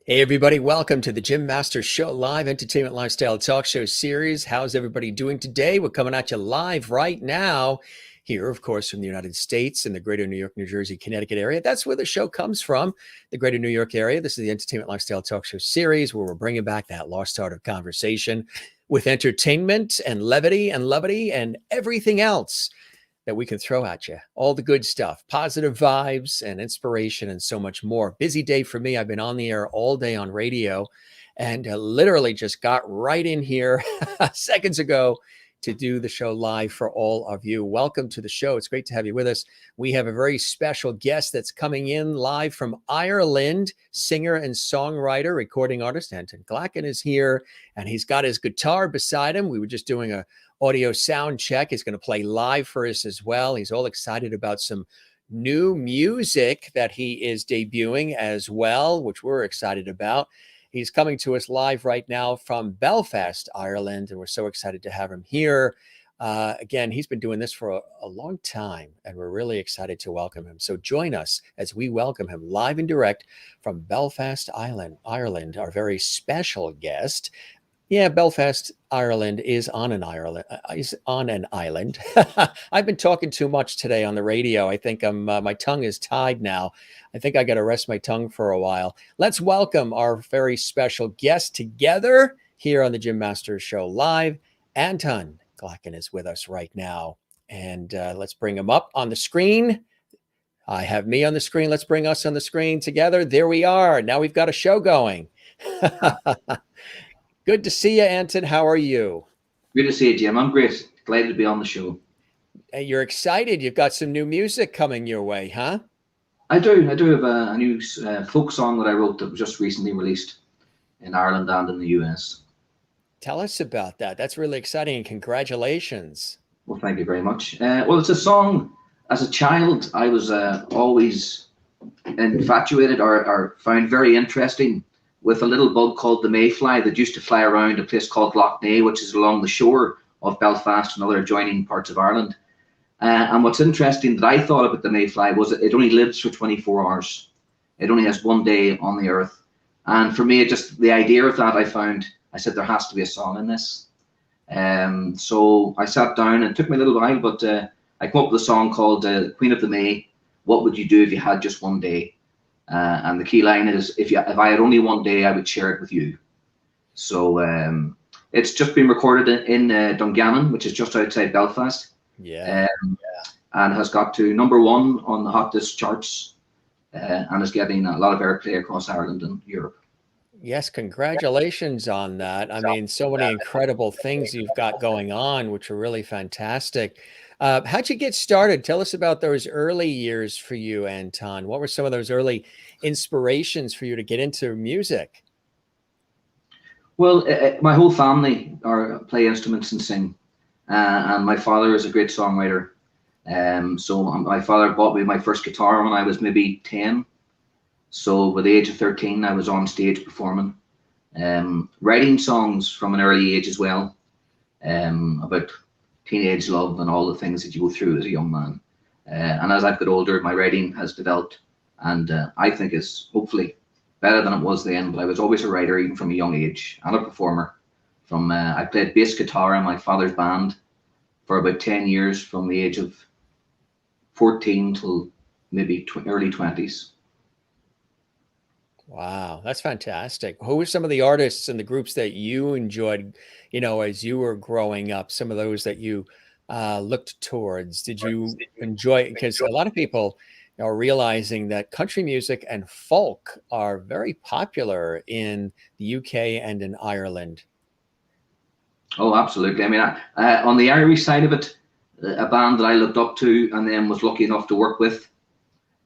Hey, everybody, welcome to the Jim Master Show live entertainment lifestyle talk show series. How's everybody doing today? We're coming at you live right now here, of course, from the United States in the greater New York, New Jersey, Connecticut area. That's where the show comes from, the greater New York area. This is the entertainment lifestyle talk show series where we're bringing back that lost art of conversation with entertainment and levity and everything else that we can throw at you. All the good stuff, positive vibes and inspiration and so much more. Busy day for me. I've been on the air all day on radio and literally just got right in here seconds ago to do the show live for all of you. Welcome to the show. It's great to have you with us. We have a very special guest that's coming in live from Ireland, singer and songwriter, recording artist Anton Glackin is here, and he's got his guitar beside him. We were just doing a audio sound check. He's going to play live for us as well. He's all excited about some new music that he is debuting as well, which we're excited about. He's coming to us live right now from Belfast, Ireland, and we're so excited to have him here. Again, he's been doing this for a long time, and we're really excited to welcome him. So join us as we welcome him live and direct from Belfast, Ireland, our very special guest. Yeah, Belfast, Ireland is on an island. I've been talking too much today on the radio. I think my tongue is tied now. I think I got to rest my tongue for a while. Let's welcome our very special guest together here on the Jim Masters Show live. Anton Glackin is with us right now, and let's bring him up on the screen. I have me on the screen. Let's bring us on the screen together. There we are. Now we've got a show going. Good to see you, Anton. How are you? Good to see you, Jim. I'm great. Glad to be on the show. You're excited. You've got some new music coming your way, huh? I do. I do have a new folk song that I wrote that was just recently released in Ireland and in the US. Tell us about that. That's really exciting, and congratulations. Well, thank you very much. Well, it's a song. As a child, I was always infatuated or found very interesting with a little bug called the mayfly that used to fly around a place called Lough Neagh, which is along the shore of Belfast and other adjoining parts of Ireland. And what's interesting that I thought about the mayfly was that it only lives for 24 hours. It only has one day on the earth. And for me, just the idea of that, I said, there has to be a song in this. So I sat down, and it took me a little while, but I came up with a song called Queen of the May. What would you do if you had just one day? And the key line is, if I had only one day, I would share it with you. So it's just been recorded in Dungannon, which is just outside Belfast. Yeah. And has got to #1 on the Hot Disc charts, and is getting a lot of airplay across Ireland and Europe. Yes, congratulations on that. I mean, so many incredible things you've got going on, which are really fantastic. How'd you get started? Tell us about those early years for you, Anton. What were some of those early inspirations for you to get into music? Well, my whole family play instruments and sing, and my father is a great songwriter. So my father bought me my first guitar when I was maybe 10. So by the age of 13, I was on stage performing, writing songs from an early age as well, about teenage love and all the things that you go through as a young man. And as I've got older, my writing has developed, and I think is hopefully better than it was then. But I was always a writer, even from a young age, and a performer. I played bass guitar in my father's band for about 10 years, from the age of 14 till maybe early 20s. Wow, that's fantastic. Who were some of the artists and the groups that you enjoyed, as you were growing up? Some of those that you looked towards. Did you enjoy? Because a lot of people are realizing that country music and folk are very popular in the UK and in Ireland. Oh, absolutely. I mean, on the Irish side of it, a band that I looked up to and then was lucky enough to work with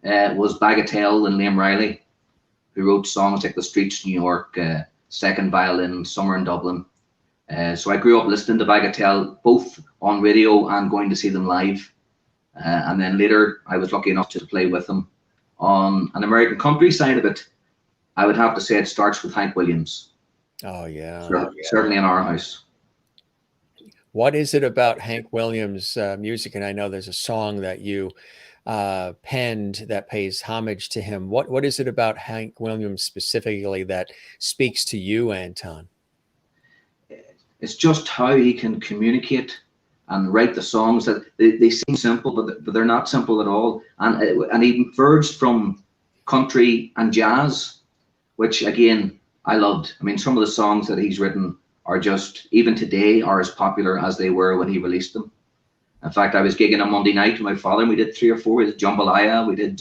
was Bagatelle and Liam Riley, who wrote songs like The Streets of New York, Second Violin, Summer in Dublin. So I grew up listening to Bagatelle, both on radio and going to see them live. And then later, I was lucky enough to play with them. On an American country side of it, I would have to say it starts with Hank Williams. Oh, yeah. Certainly in our house. What is it about Hank Williams' music? And I know there's a song that you penned that pays homage to him. What is it about Hank Williams specifically that speaks to you, Anton? It's just how he can communicate and write the songs that they seem simple, but they're not simple at all. And he verged from country and jazz, which again I loved. I mean, some of the songs that he's written are just, even today, are as popular as they were when he released them. In fact, I was gigging on Monday night with my father, and we did 3 or 4. We did Jambalaya, we did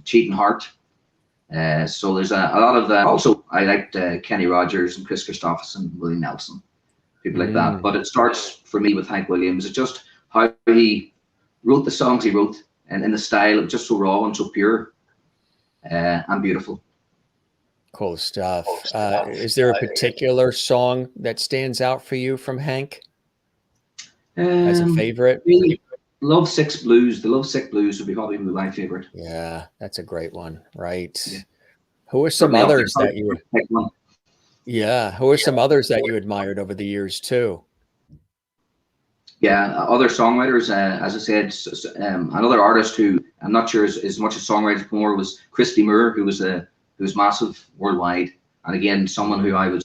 Cheating Heart. So there's a lot of that. Also, I liked Kenny Rogers and Chris Christopherson, Willie Nelson, people like that. But it starts for me with Hank Williams. It's just how he wrote the songs he wrote, and in the style of just so raw and so pure and beautiful. Cool stuff. Is there a particular song that stands out for you from Hank as a favorite? Really, Lovesick Blues. The Lovesick Blues would be probably my favorite. Yeah, that's a great one, right? Yeah. Who are some others that you? Yeah, who are some others that you admired over the years too? Yeah, other songwriters. As I said, another artist who I'm not sure is as much a songwriter more was Christy Moore, who was massive worldwide, and again someone who I was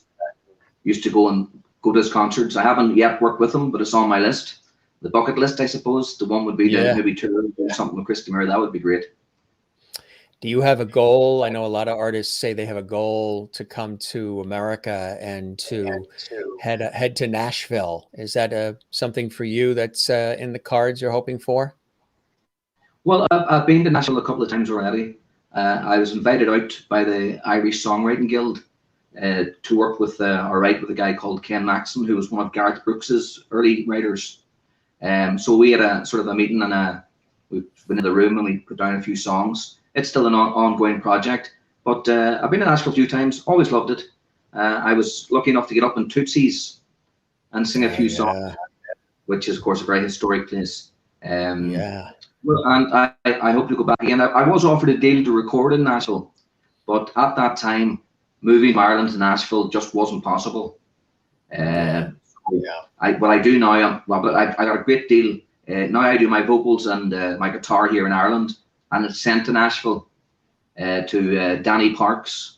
used to go to his concerts. I haven't yet worked with him, but it's on my list. The bucket list, I suppose. The one would be to maybe tour something with Christy Moore. That would be great. Do you have a goal? I know a lot of artists say they have a goal to come to America and to head to Nashville. Is that something for you that's in the cards you're hoping for? Well, I've been to Nashville a couple of times already. I was invited out by the Irish Songwriting Guild to work with or write with a guy called Ken Maxon, who was one of Garth Brooks's early writers. So we had a sort of a meeting, and we went in the room and we put down a few songs. It's still an ongoing project, but I've been to Nashville a few times. Always loved it. I was lucky enough to get up in Tootsie's and sing a few songs, which is of course a very historic place. Well, and I hope to go back again. I was offered a deal to record in Nashville, but at that time, moving from Ireland to Nashville just wasn't possible. What I do now, I got a great deal. Now I do my vocals and my guitar here in Ireland, and it's sent to Nashville to Danny Parks,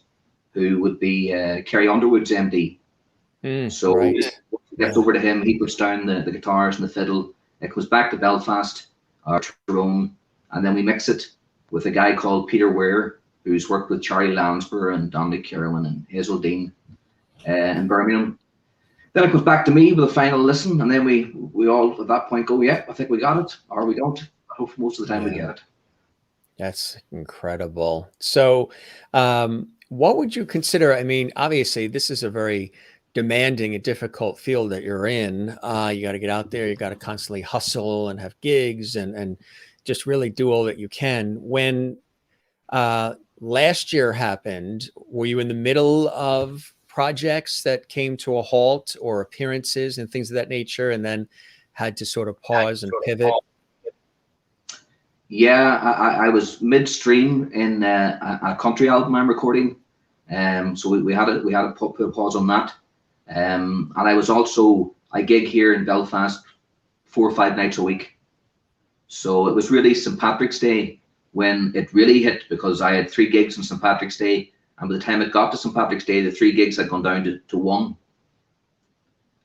who would be Carrie Underwood's MD. So it gets over to him. He puts down the guitars and the fiddle. It goes back to Belfast or Tyrone, and then we mix it with a guy called Peter Ware, who's worked with Charlie Lansbury and Dominic Kirwan and Hazel Dean in Birmingham. Then it goes back to me with a final listen, and then we all at that point go, yeah, I think we got it, or we don't. I hope most of the time we get it. That's incredible. So what would you consider? I mean, obviously, this is a very demanding and difficult field that you're in. You got to get out there. You got to constantly hustle and have gigs and just really do all that you can. When last year happened, were you in the middle of projects that came to a halt, or appearances and things of that nature, and then had to sort of pause and pivot? Yeah, I was midstream in a country album I'm recording, so we had to put a pause on that. And I gig here in Belfast 4 or 5 nights a week. So it was really St. Patrick's Day when it really hit, because I had 3 gigs on St. Patrick's Day, and by the time it got to St. Patrick's Day, the 3 gigs had gone down to 1.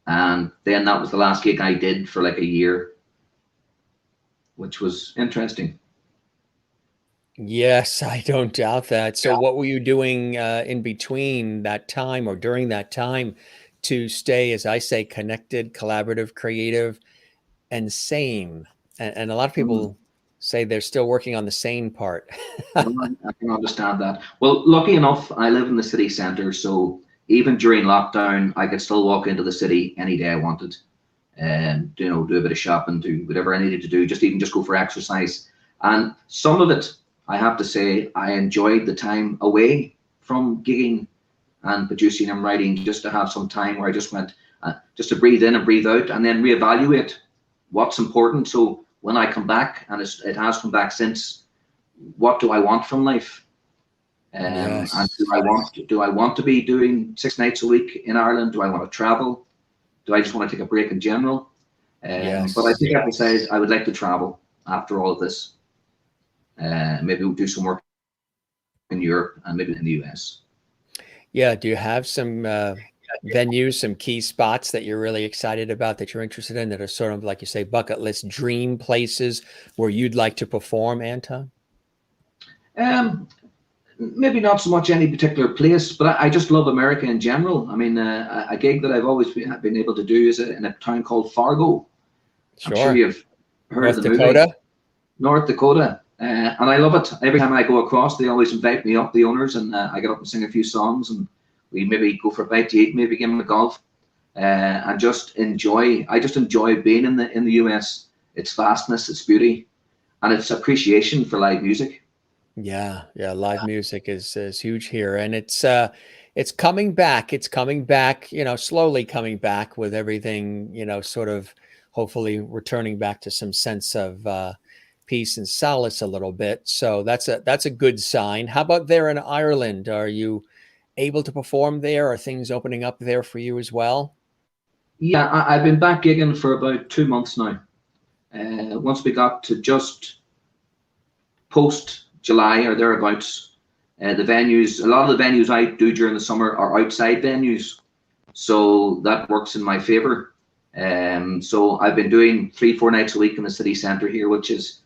And then that was the last gig I did for like a year, which was interesting. Yes, I don't doubt that. So what were you doing in between that time or during that time to stay, as I say, connected, collaborative, creative, and sane? And a lot of people say they're still working on the sane part. I can understand that. Well, lucky enough, I live in the city centre, so even during lockdown, I could still walk into the city any day I wanted, and do a bit of shopping, do whatever I needed to do, just go for exercise. And some of it, I have to say, I enjoyed the time away from gigging and producing and writing, just to have some time where I just went, just to breathe in and breathe out, and then reevaluate what's important. So when I come back, and it has come back since, what do I want from life? And do I want to be doing 6 nights a week in Ireland? Do I want to travel? Do I just want to take a break in general? But I think I've decided I would like to travel. after all of this. Maybe we'll do some work in Europe and maybe in the US. Yeah. Do you have some venues, some key spots that you're really excited about, that you're interested in, that are sort of, like you say, bucket list dream places where you'd like to perform, Anton? Maybe not so much any particular place, but I just love America in general. I mean, a gig that I've always been able to do is in a town called Fargo. I'm sure Sure. you've heard North of the Dakota? movie. North Dakota. And I love it. Every time I go across, they always invite me up, the owners, and I get up and sing a few songs, and we maybe go for a bite to eat, maybe game of golf, and I just enjoy being in the US. Its vastness, its beauty, and its appreciation for live music. Yeah, yeah, live music is huge here, and it's coming back. It's coming back, slowly coming back, with everything, sort of hopefully returning back to some sense of peace and solace a little bit. So that's a good sign. How about there in Ireland? Are you able to perform there? Are things opening up there for you as well? Yeah, I've been back gigging for about 2 months now. Once we got to just post July or thereabouts, the venues, a lot of the venues I do during the summer are outside venues, so that works in my favor. So I've been doing 3-4 nights a week in the city centre here, which is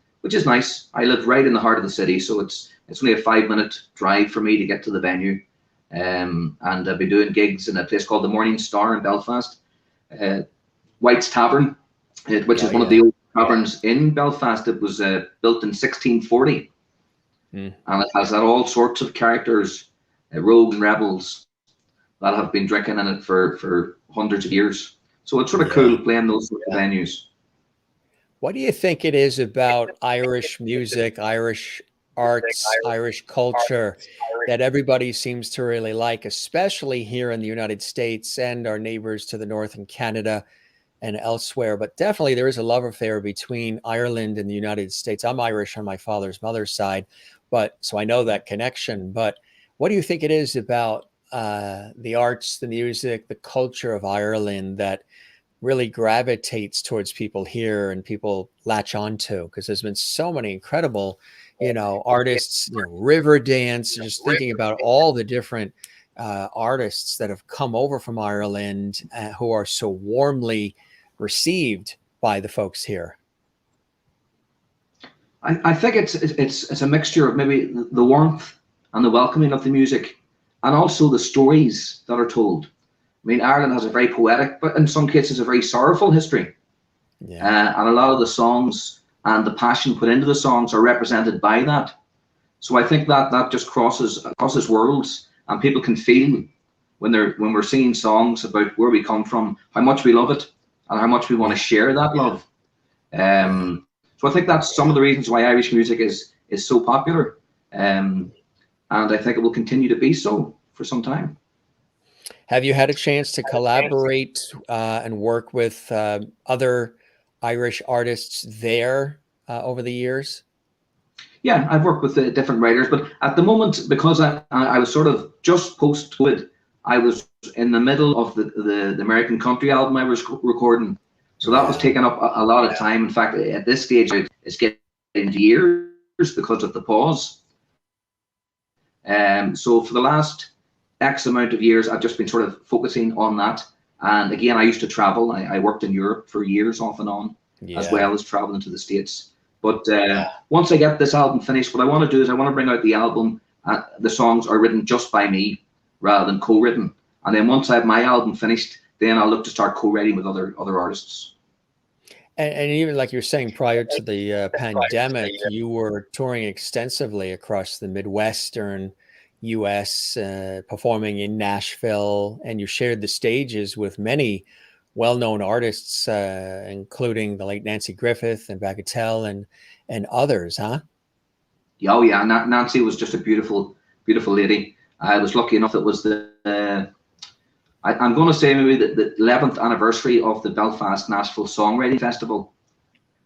nice. I live right in the heart of the city, so it's only a 5-minute drive for me to get to the venue. And I've been doing gigs in a place called the Morning Star in Belfast, White's Tavern, which is one of the old taverns in Belfast. It was built in 1640, and it has all sorts of characters, rogues and rebels, that have been drinking in it for hundreds of years. So it's sort of cool playing those sort of venues. What do you think it is about Irish music, Irish arts, Irish culture that everybody seems to really like, especially here in the United States and our neighbors to the north in Canada and elsewhere? But definitely there is a love affair between Ireland and the United States. I'm Irish on my father's mother's side, so I know that connection. But what do you think it is about the arts, the music, the culture of Ireland that really gravitates towards people here and people latch onto? Because there's been so many incredible, artists, Riverdance, just thinking about all the different artists that have come over from Ireland who are so warmly received by the folks here. I think it's a mixture of maybe the warmth and the welcoming of the music, and also the stories that are told. I mean, Ireland has a very poetic, but in some cases a very sorrowful history. And a lot of the songs and the passion put into the songs are represented by that. So I think that just crosses worlds, and people can feel when we're singing songs about where we come from, how much we love it, and how much we want to share that love. So I think that's some of the reasons why Irish music is so popular, and I think it will continue to be so for some time. Have you had a chance to collaborate and work with other Irish artists there over the years? Yeah, I've worked with different writers, but at the moment, because I was sort of just post-COVID, I was in the middle of the American country album I was recording. So that was taking up a lot of time. In fact, at this stage, it's getting into years because of the pause. So for the last X amount of years, I've just been sort of focusing on that. And again, I used to travel. I worked in Europe for years off and on, as well as traveling to the States. But once I get this album finished, what I want to do is I want to bring out the album. The songs are written just by me rather than co-written. And then once I have my album finished, then I'll look to start co-writing with other artists. And even like you're saying, prior to the pandemic, you were touring extensively across the Midwestern US, performing in Nashville, and you shared the stages with many well-known artists, including the late Nancy Griffith and Bagatelle and others, huh? Oh yeah, Nancy was just a beautiful, beautiful lady. I was lucky enough. It was I'm going to say maybe the 11th anniversary of the Belfast Nashville Songwriting Festival,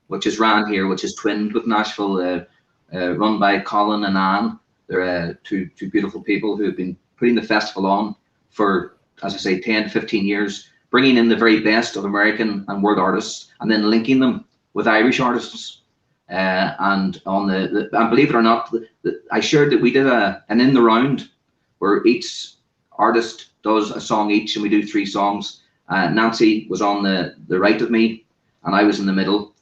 which is ran here, which is twinned with Nashville, run by Colin and Anne. They're two beautiful people who have been putting the festival on for, as I say, 10 to 15 years, bringing in the very best of American and world artists, and then linking them with Irish artists. And on and believe it or not, I shared that we did an in the round where each artist does a song each, and we do 3 songs. Nancy was on the right of me, and I was in the middle,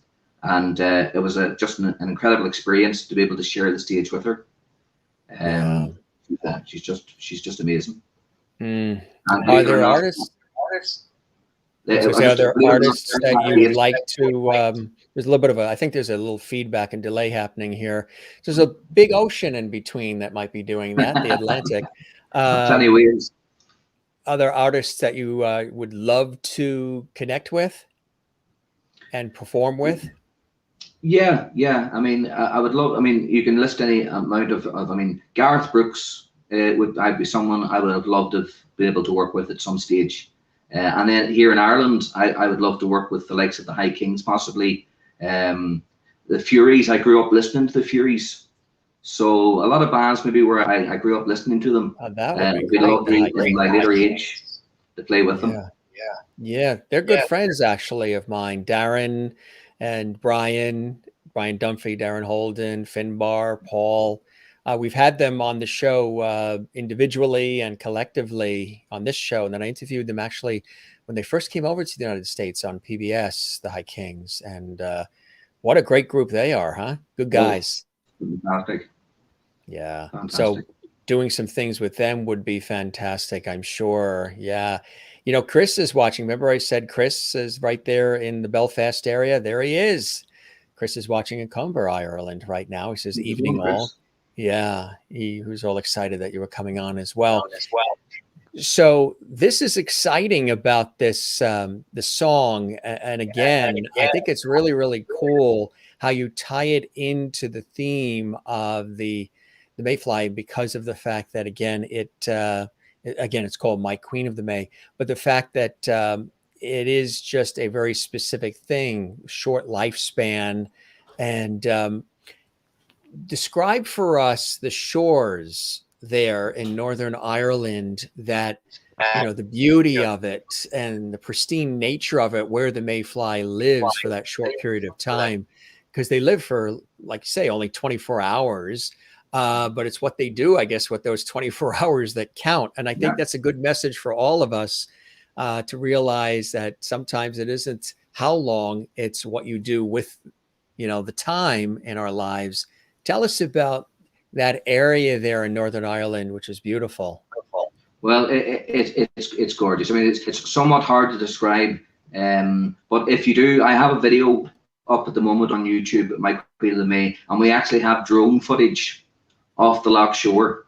and it was just an incredible experience to be able to share the stage with her. Yeah. She's just amazing. Mm. And Are there artists? Are there artists that you would like to? There's a little bit of I think there's a little feedback and delay happening here. There's a big ocean in between that might be doing that, the Atlantic. Plenty of waves. Other artists that you would love to connect with and perform with? Yeah. I mean, I would love. I mean, you can list any amount of. I mean, Gareth Brooks I'd be someone I would have loved to be able to work with at some stage. And then here in Ireland, I would love to work with the likes of the High Kings, possibly. The Furies, I grew up listening to the Furies. So a lot of bands maybe where I grew up listening to them. That would be great. Lovely in my later age to play with them. Yeah, they're good friends actually of mine. Darren and Brian Dunphy, Darren Holden, Finbar, Paul. We've had them on the show individually and collectively on this show. And then I interviewed them actually when they first came over to the United States on PBS, the High Kings. And what a great group they are, huh? Good guys. Fantastic. Yeah. Fantastic. So doing some things with them would be fantastic, I'm sure. Yeah. You know, Chris is watching. Remember I said Chris is right there in the Belfast area? There he is. Chris is watching in Cumber, Ireland right now. He says evening all. Yeah, he was all excited that you were coming on as well. So this is exciting about this the song, and again, I think it's really, really cool how you tie it into the theme of the Mayfly because of the fact that again it's called My Queen of the May, but the fact that it is just a very specific thing, short lifespan, and describe for us the shores there in Northern Ireland, that, you know, the beauty of it and the pristine nature of it, where the mayfly lives for that short period of time, because they live for, like you say, only 24 hours. But it's what they do, I guess, with those 24 hours that count. And I think that's a good message for all of us to realize that sometimes it isn't how long, it's what you do with, you know, the time in our lives. Tell us about that area there in Northern Ireland, which is beautiful. Well, it's gorgeous. I mean, it's somewhat hard to describe, but if you do, I have a video up at the moment on YouTube at My Queen of the May, and we actually have drone footage off the Loch Shore.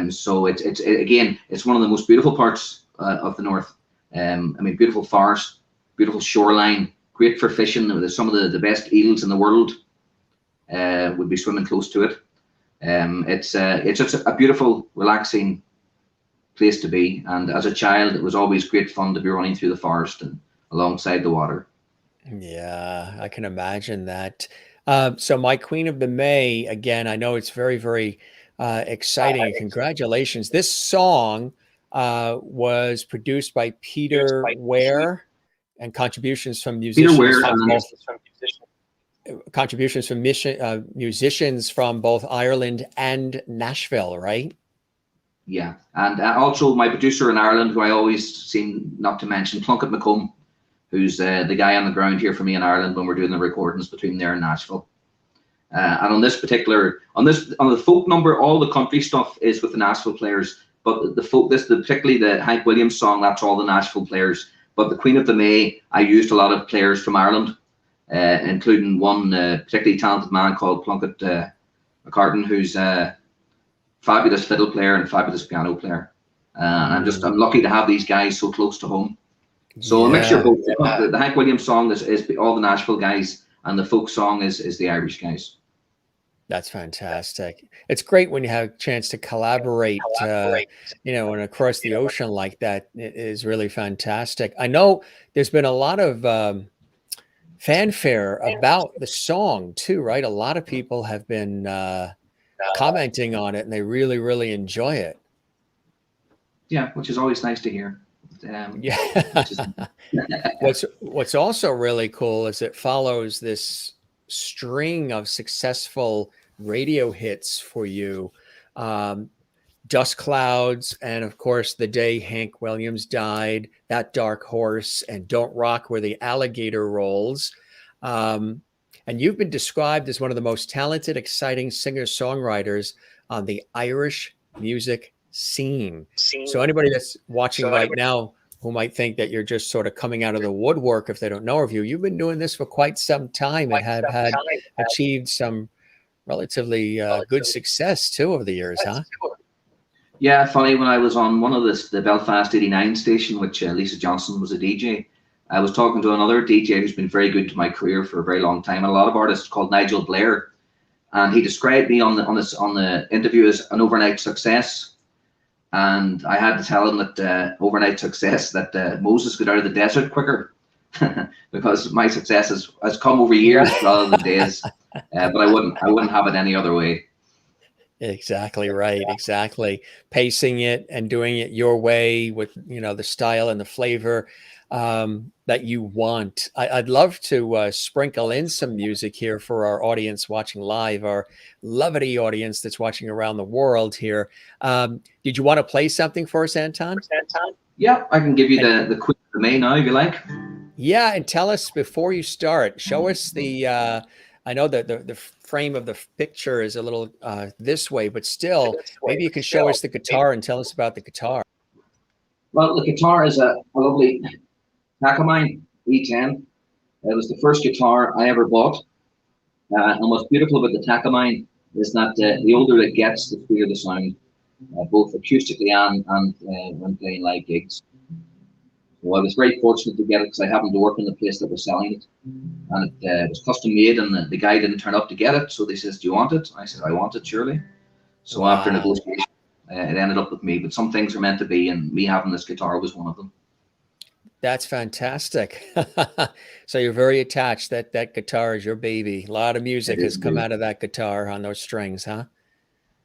So it's again, it's one of the most beautiful parts of the north. I mean, beautiful forest, beautiful shoreline, great for fishing. There's some of the best eels in the world would be swimming close to it. It's just a beautiful, relaxing place to be. And as a child, it was always great fun to be running through the forest and alongside the water. Yeah, I can imagine that. So My Queen of the May, again, I know it's very, very exciting. Congratulations. This song was produced by Peter Ware, and contributions from musicians musicians from both Ireland and Nashville, right? Yeah, and also my producer in Ireland, who I always seem not to mention, Plunkett McComb, who's the guy on the ground here for me in Ireland when we're doing the recordings between there and Nashville. And on this particular, on the folk number, all the country stuff is with the Nashville players, but the folk, particularly the Hank Williams song, that's all the Nashville players. But the Queen of the May, I used a lot of players from Ireland, including one particularly talented man called Plunkett McCartan, who's a fabulous fiddle player and fabulous piano player. And I'm lucky to have these guys so close to home. So a mixture of both. The Hank Williams song is all the Nashville guys, and the folk song is the Irish guys. That's fantastic. It's great when you have a chance to collaborate, you know, and across the ocean like that. It is really fantastic. I know there's been a lot of fanfare about the song too, right? A lot of people have been commenting on it, and they really, really enjoy it. Yeah, which is always nice to hear. Yeah. What's also really cool is it follows this string of successful radio hits for you. Um, Dust Clouds, and of course, The Day Hank Williams Died, That Dark Horse, and Don't Rock Where the Alligator Rolls. Um, and you've been described as one of the most talented, exciting singer-songwriters on the Irish music scene. So anybody that's watching right now who might think that you're just sort of coming out of the woodwork if they don't know of you, you've been doing this for quite some time and have had achieved some relatively good success too over the years, huh? Yeah, funny, when I was on one of the Belfast 89 station, which Lisa Johnson was a DJ, I was talking to another DJ who's been very good to my career for a very long time, and a lot of artists, called Nigel Blair, and he described me on the interview as an overnight success. And I had to tell him that overnight success, that Moses got out of the desert quicker, because my success has come over years rather than days. But I wouldn't have it any other way. Exactly right. Exactly. Pacing it and doing it your way with, the style and the flavor that you want. I'd love to sprinkle in some music here for our audience watching live, our lovely audience that's watching around the world here. Did you want to play something for us, Anton? Yeah, I can give you the Queen of the May now, if you like. Yeah, and tell us before you start, show us the I know that the frame of the picture is a little this way, but still, maybe you can show us the guitar and tell us about the guitar. Well, the guitar is a lovely Takamine E10. It was the first guitar I ever bought. And what's beautiful about the Takamine is that the older it gets, the sweeter the sound, both acoustically and when playing live gigs. So I was very fortunate to get it because I happened to work in the place that was selling it. And it was custom made, and the guy didn't turn up to get it. So they says, "Do you want it?" I said, "I want it, surely." So Wow. After negotiation, it ended up with me. But some things are meant to be, and me having this guitar was one of them. That's fantastic. So you're very attached. That guitar is your baby. A lot of music has come out of that guitar on those strings, huh?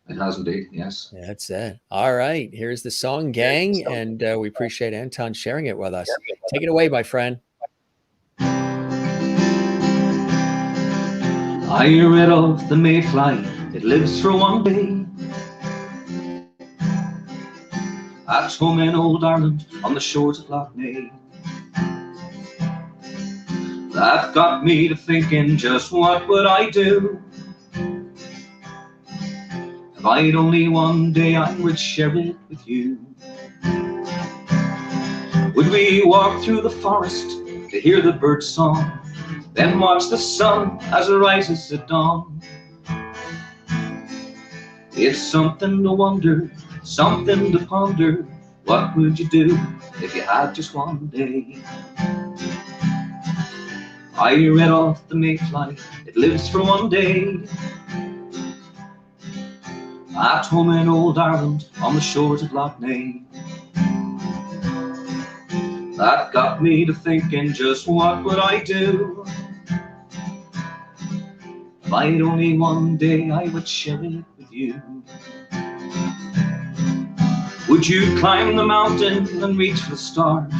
It has indeed, yes. That's it. All right. Here's the song, gang. And we appreciate Anton sharing it with us. Take it away, my friend. I read of the mayfly, it lives for one day. At home in old Ireland, on the shores of Loch Ness. That got me to thinking, just what would I do if I'd only one day I would share it with you? Would we walk through the forest to hear the birds' song, then watch the sun as it rises at dawn? It's something to wonder, something to ponder. What would you do if you had just one day? I read off the mayfly, it lives for one day. At home in old Ireland, on the shores of Loch Ness. That got me to thinking, just what would I do if I'd only one day I would share it with you? Would you climb the mountain and reach for the stars,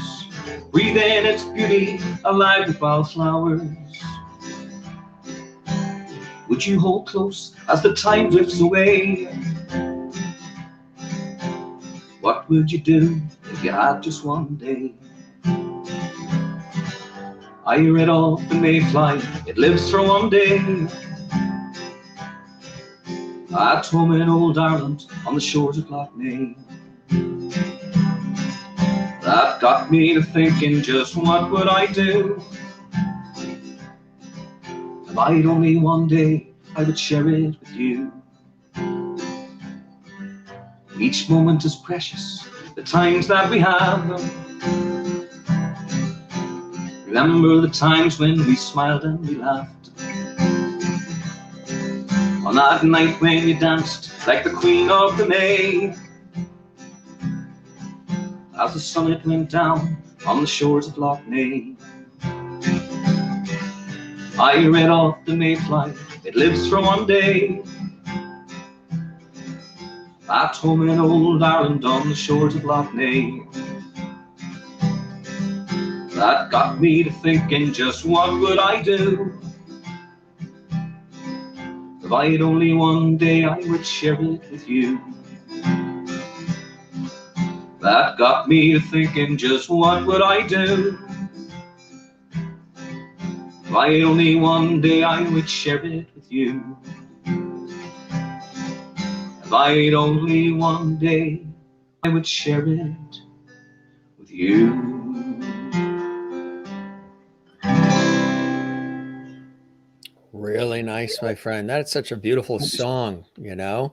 breathe in its beauty, alive with wildflowers? Would you hold close as the time drifts away? What would you do if you had just one day? I read off the mayfly, it lives for one day. At home in old Ireland, on the shores of Loch Ness. That got me to thinking, just what would I do if I'd only one day I would share it with you? Each moment is precious, the times that we have. Remember the times when we smiled and we laughed. On that night when you danced like the Queen of the May, as the sun it went down on the shores of Loch Ness. I read off the mayfly, it lives for one day. At home in old Ireland, on the shores of Loch Ness. That got me to thinking, just what would I do If I had only one day, I would share it with you. That got me thinking, just what would I do? If I had only one day, I would share it with you. If I had only one day, I would share it with you. Really nice, my friend. That's such a beautiful song, you know?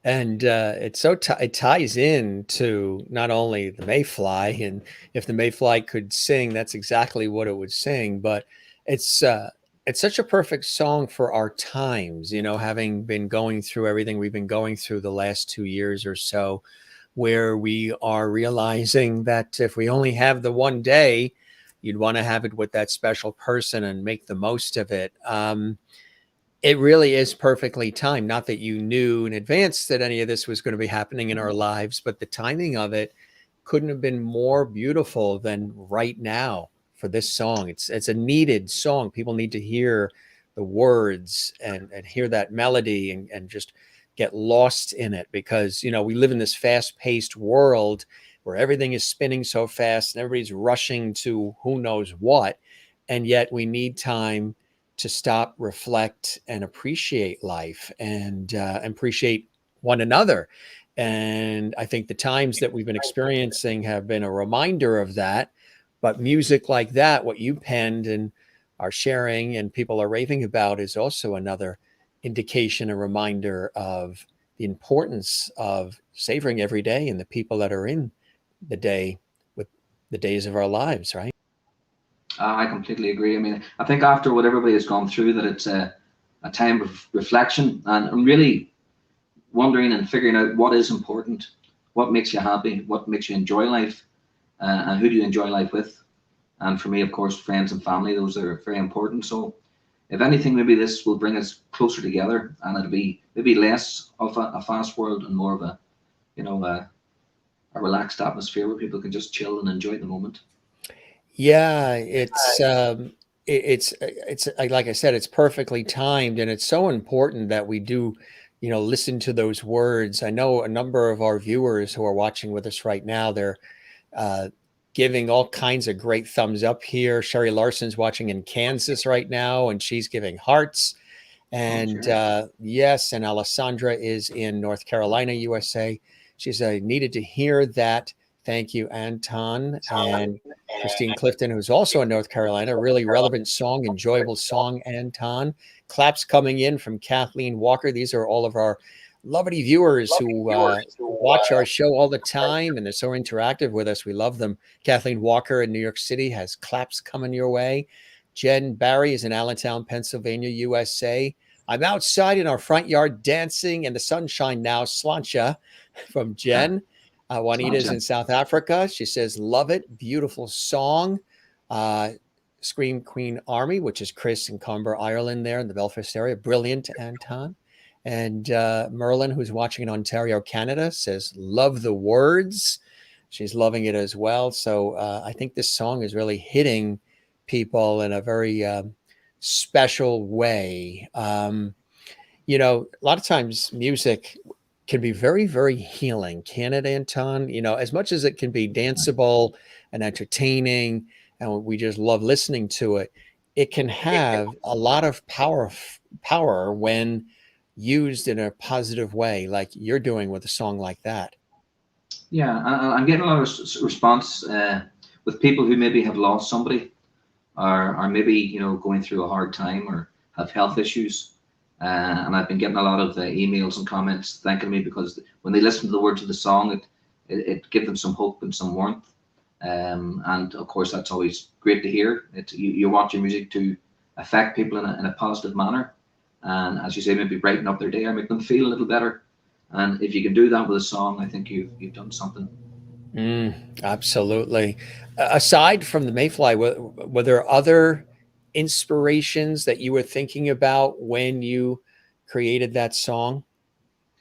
And it's so it ties in to not only the mayfly, and if the mayfly could sing, that's exactly what it would sing. But it's uh, it's such a perfect song for our times, you know, having been going through everything we've been going through the last 2 years or so, where we are realizing that if we only have the one day, you'd want to have it with that special person and make the most of it. It really is perfectly timed. Not that you knew in advance that any of this was going to be happening in our lives, but the timing of it couldn't have been more beautiful than right now for this song. It's a needed song. People need to hear the words and hear that melody and just get lost in it, because you know we live in this fast-paced world where everything is spinning so fast and everybody's rushing to who knows what, and yet we need time to stop, reflect, and appreciate life, and appreciate one another. And I think the times that we've been experiencing have been a reminder of that. But music like that, what you penned and are sharing and people are raving about, is also another indication, a reminder of the importance of savoring every day and the people that are in the day with the days of our lives, right? I completely agree. I mean, I think after what everybody has gone through, that it's a time of reflection and really wondering and figuring out what is important, what makes you happy, what makes you enjoy life, and who do you enjoy life with. And for me, of course, friends and family, those are very important. So, if anything, maybe this will bring us closer together, and it'll be maybe less of a fast world and more of a, you know, a relaxed atmosphere where people can just chill and enjoy the moment. Yeah, it's like I said, it's perfectly timed, and it's so important that we do, you know, listen to those words. I know a number of our viewers who are watching with us right now, they're uh, giving all kinds of great thumbs up here. Sherry Larson's watching in Kansas right now, and she's giving hearts. Oh, And sure. yes, and Alessandra is in North Carolina, USA. She's needed to hear that. Thank you, Anton. And Christine Clifton, who's also in North Carolina. Really relevant song, enjoyable song, Anton. Claps coming in from Kathleen Walker. These are all of our lovely viewers who watch our show all the time, and they're so interactive with us. We love them. Kathleen Walker in New York City has claps coming your way. Jen Barry is in Allentown, Pennsylvania, USA. I'm outside in our front yard dancing in the sunshine now. Slancha from Jen. Juanita's in South Africa. She says, love it. Beautiful song. Uh, Scream Queen Army, which is Chris in Comber, Ireland, there in the Belfast area. Brilliant, Anton. And Merlin, who's watching in Ontario, Canada, says, love the words. She's loving it as well. So I think this song is really hitting people in a very special way. You know, a lot of times music can be very, very healing. Can it, Anton? You know, as much as it can be danceable and entertaining, and we just love listening to it, it can have a lot of power when used in a positive way, like you're doing with a song like that. Yeah, I'm getting a lot of response with people who maybe have lost somebody, or maybe going through a hard time or have health issues. And I've been getting a lot of emails and comments thanking me because when they listen to the words of the song, it gives them some hope and some warmth. And of course, that's always great to hear. You want your music to affect people in a positive manner, and as you say, maybe brighten up their day or make them feel a little better. And if you can do that with a song, I think you've done something. Absolutely. Aside from the Mayfly, were there other inspirations that you were thinking about when you created that song?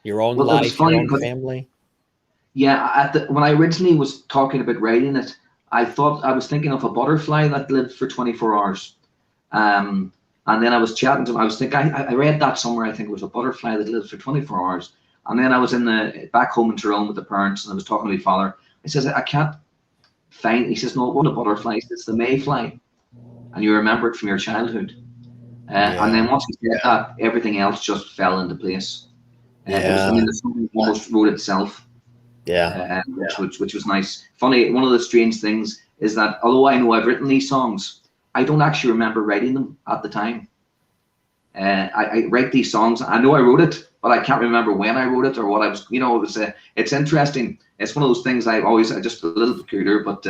Your own Well, it was life, your funny own because family? yeah, when I originally was talking about writing it, I thought I was thinking of a butterfly that lived for 24 hours. Um, And then I was chatting to him. I was thinking, I read that somewhere. I think it was a butterfly that lives for 24 hours. And then I was back home in Tyrone with the parents, and I was talking to my father. He says, I can't find. He says, no, it wasn't a butterfly. It's the mayfly, and you remember it from your childhood. And then once he said that, everything else just fell into place. It was, I mean, the song almost wrote itself. Which was nice. Funny, one of the strange things is that although I know I've written these songs, I don't actually remember writing them at the time. I write these songs. I know I wrote it, but I can't remember when I wrote it or what I was. You know, it was. It's interesting. It's one of those things I just a little peculiar, but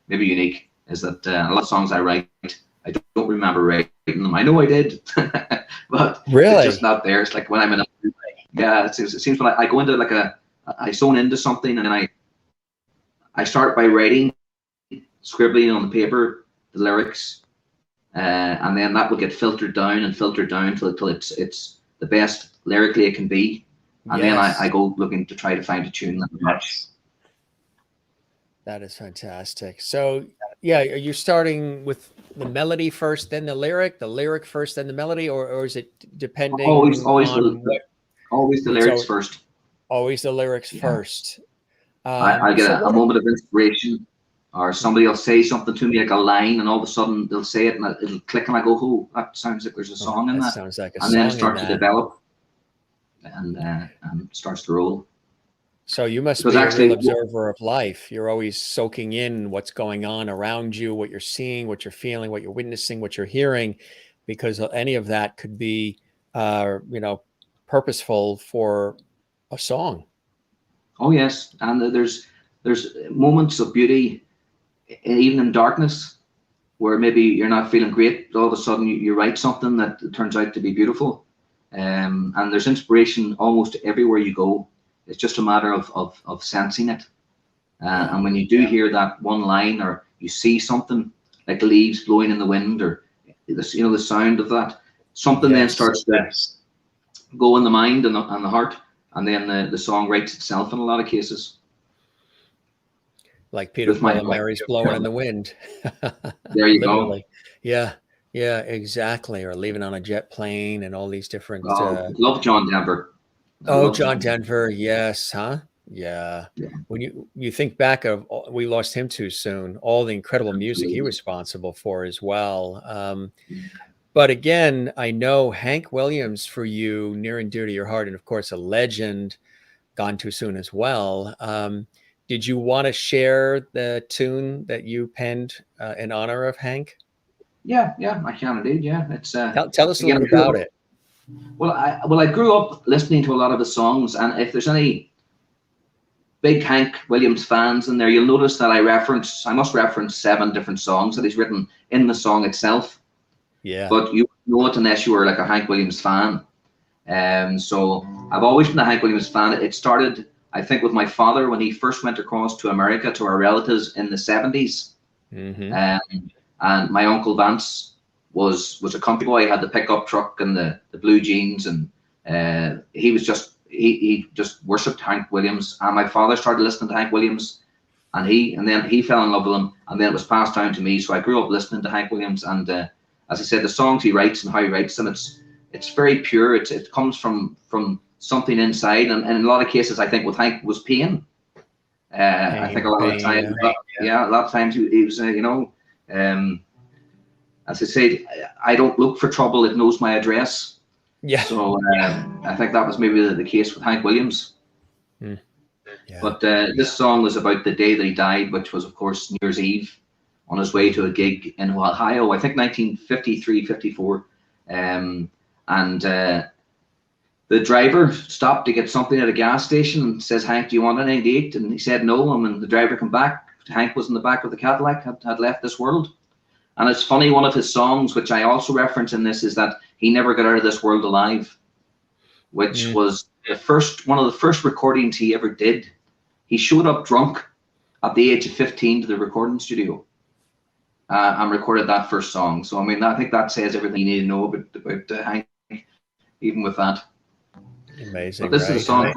maybe unique. Is that a lot of songs I write, I don't remember writing them. I know I did, but really, it's just not there. It's like when I'm in a it seems when I go into like I zone into something, and then I start by writing, scribbling on the paper the lyrics, and then that will get filtered down till it's the best lyrically it can be, and then I go looking to try to find a tune that matches. That is fantastic. So yeah, are you starting with the melody first, then the lyric first, then the melody, or is it depending? Always the lyrics first. Always the lyrics first. I get a moment of inspiration, or somebody will say something to me like a line, and all of a sudden they'll say it, and it'll click, and I go, "Oh, that sounds like there's a song in that." Sounds like a and song then it starts to develop, and starts to roll. So you must be a real observer of life. You're always soaking in what's going on around you, what you're seeing, what you're feeling, what you're witnessing, what you're hearing, because any of that could be, purposeful for a song. Oh yes, and there's moments of beauty, even in darkness, where maybe you're not feeling great, but all of a sudden you write something that turns out to be beautiful, and there's inspiration almost everywhere you go. It's just a matter of sensing it, and when you do hear that one line, or you see something like leaves blowing in the wind, or the sound of that, something then starts to go in the mind and the heart. And then the song writes itself in a lot of cases. Like Peter, Paul, and Mary's Blowing in the Wind. There you go. Yeah, exactly. Or Leaving on a Jet Plane, and all these different. Love John Denver. John Denver, yes, huh? Yeah. When you think back of, we lost him too soon, all the incredible music he was responsible for as well. But again, I know Hank Williams, for you, near and dear to your heart, and of course a legend, gone too soon as well. Did you want to share the tune that you penned in honor of Hank? Yeah, I can indeed. Yeah, it's tell us a little bit about it. Well, I grew up listening to a lot of his songs, and if there's any big Hank Williams fans in there, you'll notice that I must reference 7 different songs that he's written in the song itself. Yeah. But you know it unless you were like a Hank Williams fan. So I've always been a Hank Williams fan. It started, I think, with my father when he first went across to America to our relatives in the 70s. And my uncle Vance was a country boy. He had the pickup truck and the blue jeans, and he just worshipped Hank Williams. And my father started listening to Hank Williams, and then he fell in love with him, and then it was passed down to me. So I grew up listening to Hank Williams, and as I said, the songs he writes and how he writes them, it's very pure. It comes from something inside, and in a lot of cases, I think with Hank was pain. I think a lot of times, a lot of times he was, as I said, I don't look for trouble; it knows my address. Yeah. So I think that was maybe the case with Hank Williams. Yeah. But this song was about the day that he died, which was, of course, New Year's Eve, on his way to a gig in Ohio, I think 1953, 54. And the driver stopped to get something at a gas station and says, "Hank, do you want anything to eat?" And he said no. And when the driver came back, Hank was in the back of the Cadillac, had left this world. And it's funny, one of his songs, which I also reference in this, is that he never got out of this world alive, which was one of the first recordings he ever did. He showed up drunk at the age of 15 to the recording studio and recorded that first song. So, I mean, I think that says everything you need to know about Hank, even with that. Amazing. But this is a song,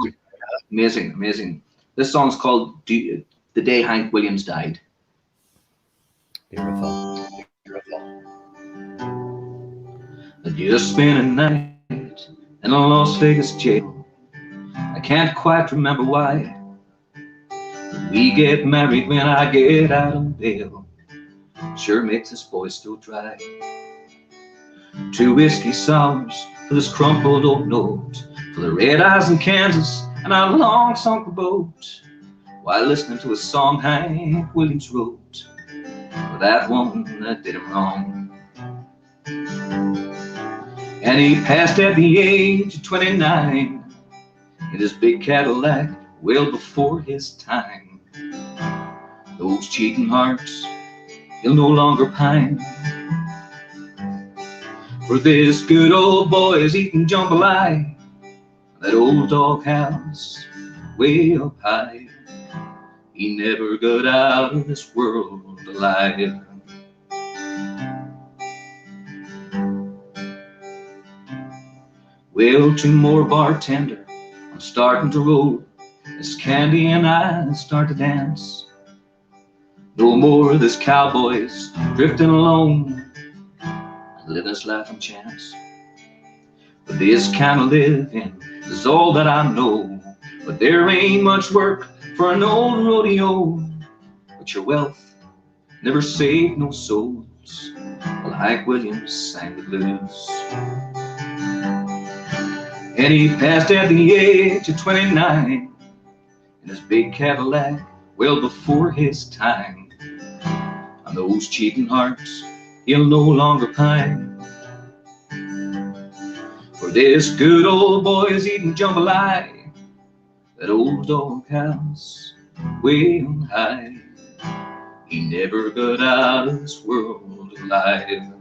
amazing. This song's called "The Day Hank Williams Died." Beautiful. Just spent a night in a Las Vegas jail. I can't quite remember why. We get married when I get out of bail. Sure makes this voice go dry. 2 whiskey sours for this crumpled old note, for the red eyes in Kansas and our long sunk boat, while listening to a song Hank Williams wrote for that woman that did him wrong. And he passed at the age of 29 in his big Cadillac, well before his time. Those cheating hearts, he'll no longer pine. For this good old boy is eating jambalaya, that old doghouse way up high. He never got out of this world alive. Well, 2 more bartender, I'm starting to roll as Candy and I start to dance. No more of this cowboys drifting alone and living this life on chance. But this kind of living is all that I know. But there ain't much work for an old rodeo. But your wealth never saved no souls, well, Hank Williams sang the blues. And he passed at the age of 29 in his big Cadillac, well before his time. And those cheating hearts, he'll no longer pine. For this good old boy is eating jambalaya, that old doghouse way on high. He never got out of this world alive.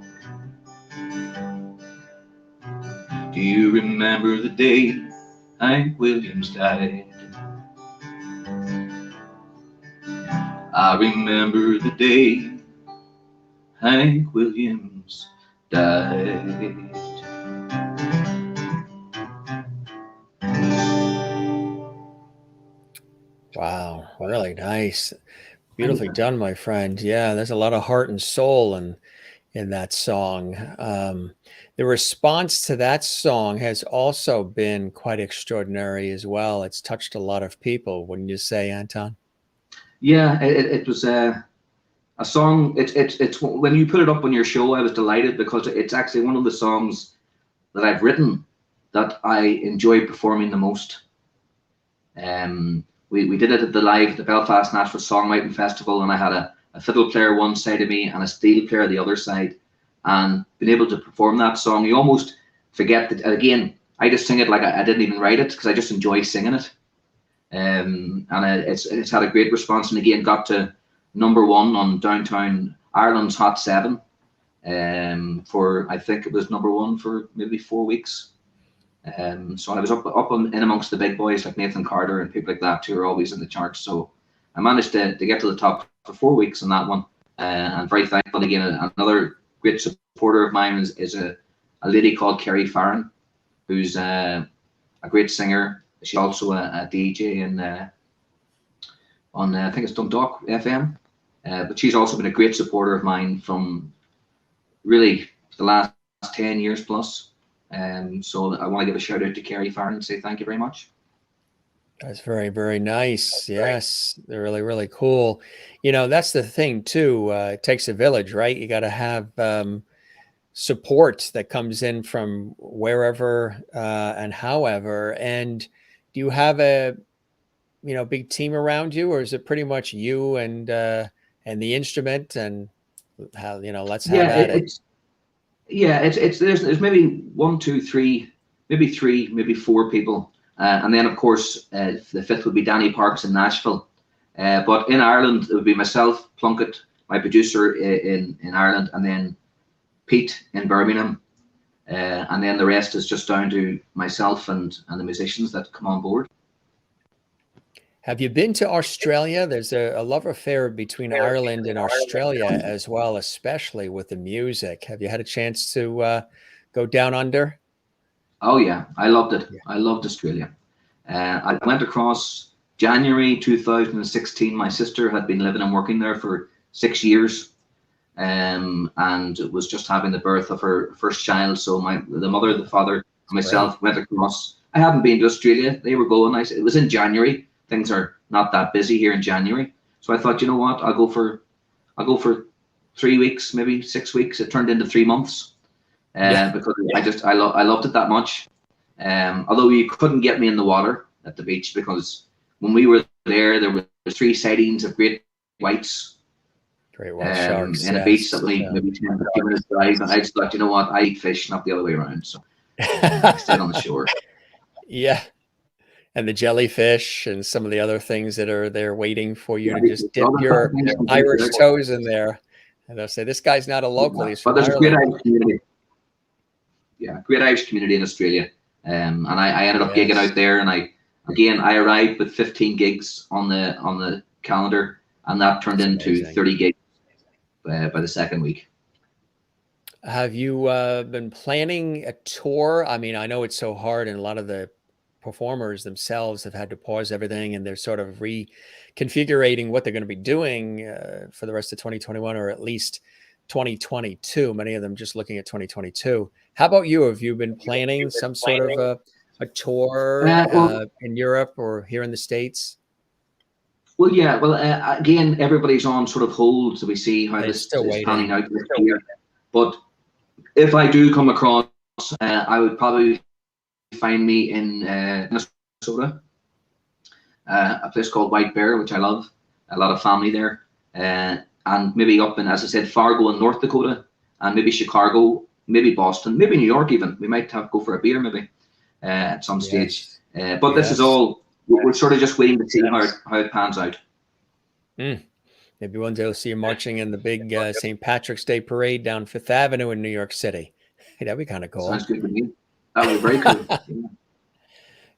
Do you remember the day Hank Williams died? I remember the day Hank Williams died. Wow, really nice. Beautifully done, my friend. Yeah, there's a lot of heart and soul in that song. The response to that song has also been quite extraordinary as well. It's touched a lot of people, wouldn't you say, Anton? Yeah, it was a song. It's when you put it up on your show, I was delighted because it's actually one of the songs that I've written that I enjoy performing the most. We did it at the Belfast National Songwriting Festival, and I had a fiddle player one side of me and a steel player the other side, and being able to perform that song, you almost forget that. Again, I just sing it like I didn't even write it because I just enjoy singing it. And it's had a great response, and again got to #1 on Downtown Ireland's Hot 7 for, I think it was #1 for maybe 4 weeks. So I was up in amongst the big boys like Nathan Carter and people like that who are always in the charts. So I managed to get to the top for 4 weeks on that one, and very thankful. Again, another great supporter of mine is a lady called Kerry Farron, who's a great singer. She's also a DJ on I think it's Dundalk FM, but she's also been a great supporter of mine from really the last 10 years plus. So I want to give a shout out to Kerry Farron and say thank you very much. That's very, very nice. Yes, they're really, really cool. You know, that's the thing too. It takes a village, right? You got to have support that comes in from wherever and however. And do you have a big team around you, or is it pretty much you and the instrument and how let's have at it? It's there's maybe 1, 2, 3, maybe 3, maybe 4 people. And then, of course, the fifth would be Danny Parks in Nashville. But in Ireland, it would be myself, Plunkett, my producer in Ireland, and then Pete in Birmingham. And then the rest is just down to myself and the musicians that come on board. Have you been to Australia? There's a love affair between Ireland and Australia as well, especially with the music. Have you had a chance to go down under? Oh yeah, I loved it. Yeah. I loved Australia. I went across January 2016. My sister had been living and working there for 6 years, and was just having the birth of her first child. So the mother, the father, and myself went across. I hadn't been to Australia. They were going. It was in January. Things are not that busy here in January. So I thought, you know what, I'll go for 3 weeks, maybe 6 weeks. It turned into 3 months because I loved it that much. Although you couldn't get me in the water at the beach, because when we were there were 3 sightings of great whites. Great white sharks. In a beach that maybe 10 to 15 minutes drive. And I just thought, you know what, I eat fish, not the other way around. So I stayed on the shore. Yeah. And the jellyfish and some of the other things that are there waiting for you to just dip your Irish toes in there. And they'll say, this guy's not a local. He's from But there's Ireland. a great Irish community. Yeah, great Irish community in Australia. And I ended up gigging out there, and I arrived with 15 gigs on the calendar, and that turned into 30 gigs by the second week. Have you been planning a tour? I mean, I know it's so hard, and a lot of the performers themselves have had to pause everything, and they're sort of reconfiguring what they're going to be doing for the rest of 2021, or at least 2022. Many of them just looking at 2022. How about you? Have you been planning some sort of a tour in Europe or here in the States? Well, yeah. Well, again, everybody's on sort of hold, so we see how this is panning out this year. But if I do come across, I would probably find me in Minnesota, a place called White Bear, which I love. A lot of family there, and maybe up in, as I said, Fargo in North Dakota, and maybe Chicago, maybe Boston, maybe New York even. We might go for a beer maybe at some stage. But this is all, we're sort of just waiting to see how it pans out. Maybe one day we'll see you marching in the big St. Patrick's Day parade down Fifth Avenue in New York City. Hey, that'd be kind of cool. Sounds good to me. That would be very cool. Yeah.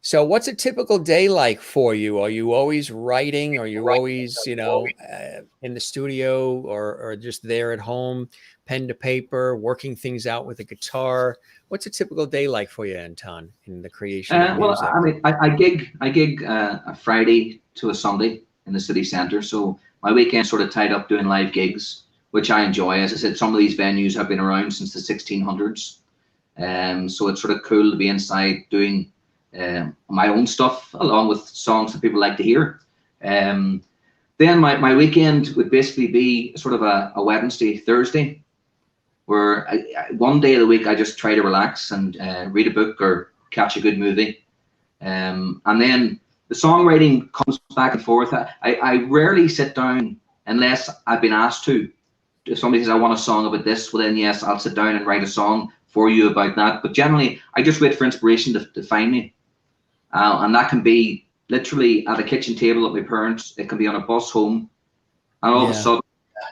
So what's a typical day like for you? Are you always writing? Are you always, in the studio or just there at home, pen to paper, working things out with a guitar? What's a typical day like for you, Anton, in the creation of music? Well, I mean, I gig a Friday to a Sunday in the city centre. So my weekend's sort of tied up doing live gigs, which I enjoy. As I said, some of these venues have been around since the 1600s. So it's sort of cool to be inside doing my own stuff along with songs that people like to hear. Then my weekend would basically be sort of a Wednesday, Thursday, where one day of the week I just try to relax and read a book or catch a good movie. And then the songwriting comes back and forth. I rarely sit down unless I've been asked to. If somebody says, I want a song about this, well then yes, I'll sit down and write a song for you about that. But generally, I just wait for inspiration to find me. And that can be literally at a kitchen table at my parents'. It can be on a bus home. And all of a sudden,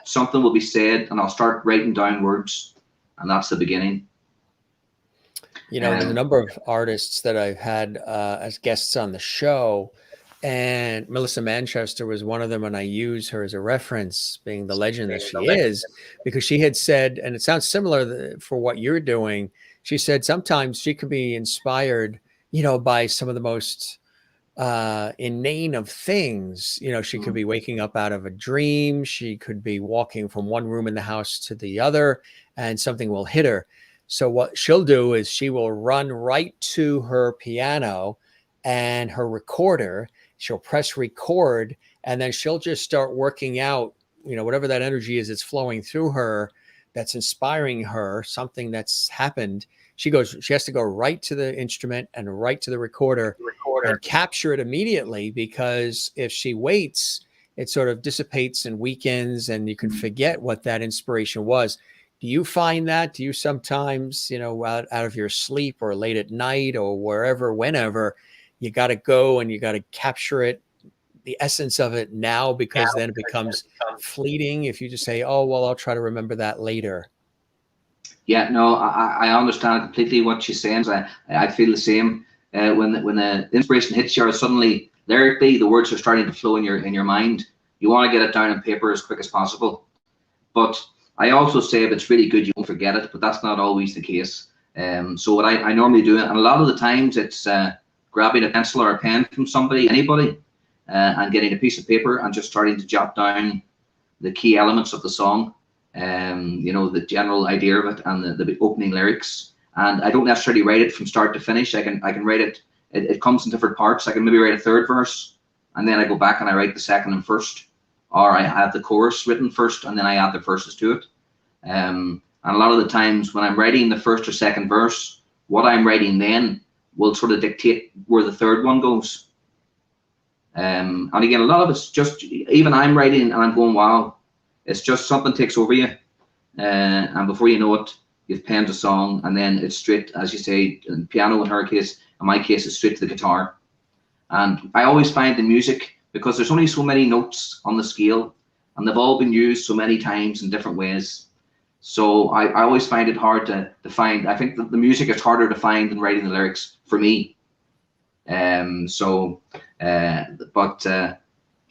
something will be said, and I'll start writing down words. And that's the beginning. There's a number of artists that I've had as guests on the show. And Melissa Manchester was one of them, and I use her as a reference, being the legend that she is, because she had said, and it sounds similar for what you're doing, she said sometimes she could be inspired, by some of the most inane of things. She could be waking up out of a dream. She could be walking from one room in the house to the other, and something will hit her. So what she'll do is she will run right to her piano and her recorder. She'll press record, and then she'll just start working out, whatever that energy is that's flowing through her, that's inspiring her, something that's happened. She has to go right to the instrument and right to the recorder and capture it immediately, because if she waits, it sort of dissipates and weakens, and you can forget what that inspiration was. Do you find that? Do you sometimes, out of your sleep or late at night or wherever, whenever, you got to go and you got to capture it, the essence of it now, because then it becomes fleeting if you just say, oh, well, I'll try to remember that later? Yeah, no, I understand completely what she's saying. I feel the same. When the inspiration hits you, suddenly lyrically the words are starting to flow in your mind. You want to get it down on paper as quick as possible. But I also say if it's really good, you won't forget it, but that's not always the case. So what I normally do, and a lot of the times it's grabbing a pencil or a pen from anybody, and getting a piece of paper and just starting to jot down the key elements of the song. you know, the general idea of it and the opening lyrics. And I don't necessarily write it from start to finish. I can write it, it comes in different parts. I can maybe write a third verse, and then I go back and I write the second and first, or I have the chorus written first and then I add the verses to it. And a lot of the times when I'm writing the first or second verse, what I'm writing then will sort of dictate where the third one goes. And again, a lot of it's just, even I'm writing and I'm going, wow, it's just something takes over you. And before you know it, you've penned a song, and then it's straight, as you say, in piano in her case, in my case, it's straight to the guitar. And I always find the music, because there's only so many notes on the scale, and they've all been used so many times in different ways. So I always find it hard to find. I think that the music is harder to find than writing the lyrics for me. But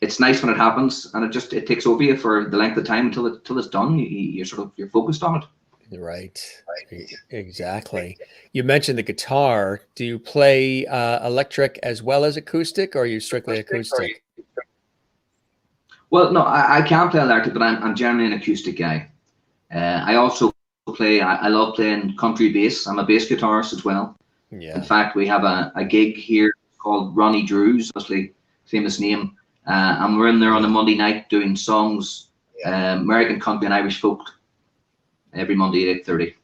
it's nice when it happens, and it takes over you for the length of time until it's done. You're focused on it. Right. Exactly. You mentioned the guitar. Do you play electric as well as acoustic, or are you strictly acoustic? Well, no, I can play electric, but I'm generally an acoustic guy. I also play. I love playing country bass. I'm a bass guitarist as well. Yeah. In fact, we have a gig here called Ronnie Drew's, obviously famous name, and we're in there on a Monday night doing songs, American country and Irish folk, every Monday at 8:30,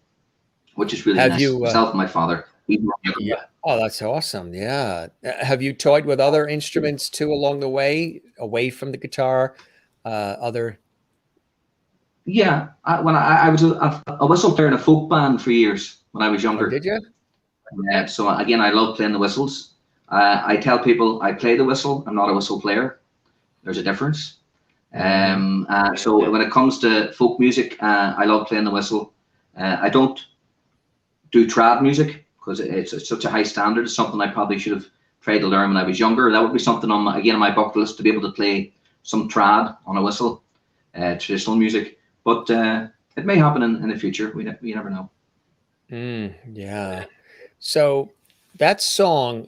which is really nice. Myself and my father. Yeah. Oh, that's awesome. Yeah. Have you toyed with other instruments too along the way, away from the guitar? Other? Yeah. When I was a whistle player in a folk band for years when I was younger. Oh, did you? So again, I love playing the whistles. I tell people I play the whistle. I'm not a whistle player. There's a difference. So when it comes to folk music, I love playing the whistle. I don't do trad music because it's such a high standard. It's something I probably should have tried to learn when I was younger. That would be something on my bucket list, to be able to play some trad on a whistle, traditional music. But it may happen in the future. We never know. Yeah. So that song,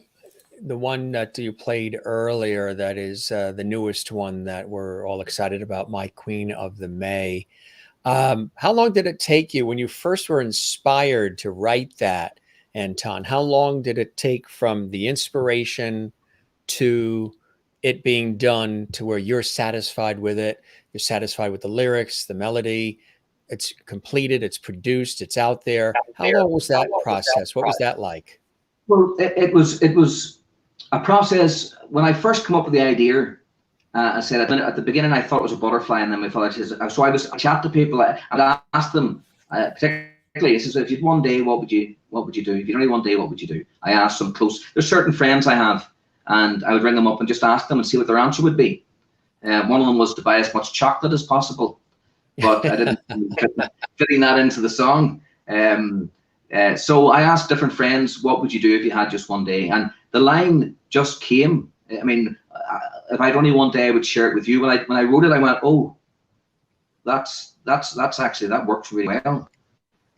the one that you played earlier, that is the newest one that we're all excited about, My Queen of the May. How long did it take you when you first were inspired to write that, Anton? How long did it take from the inspiration to it being done to where you're satisfied with it? You're satisfied with the lyrics, the melody, it's completed, it's produced, it's out there. How long was that process? What was that like? Well, it was a process. When I first come up with the idea, I said at the beginning I thought it was a butterfly, and then my father says, so I chat to people and I asked them, particularly, he says, if you had one day, what would you do? If you had only one day, what would you do? I asked some close. There's certain friends I have, and I would ring them up and just ask them and see what their answer would be. One of them was to buy as much chocolate as possible, but I didn't fitting that into the song. So I asked different friends, what would you do if you had just one day? And the line just came. I mean, if I had only one day, I would share it with you. When I wrote it, I went, oh, that's actually, that works really well.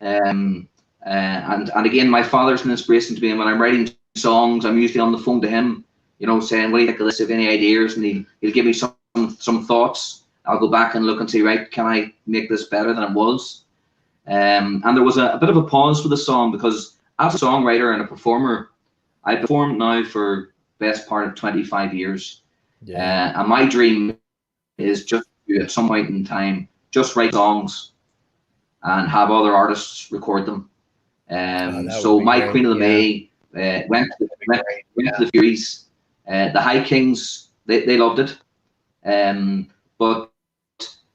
And again, my father's an inspiration to me. And when I'm writing songs, I'm usually on the phone to him, saying, what do you think of this? Have any ideas? And he'll give me some thoughts. I'll go back and look and say, right, can I make this better than it was? And there was a bit of a pause for the song, because as a songwriter and a performer, I've performed now for best part of 25 years. Yeah. And my dream is just to, at some point in time, just write songs and have other artists record them. So My great. Queen of the May went to the Furies. The High Kings, they loved it. But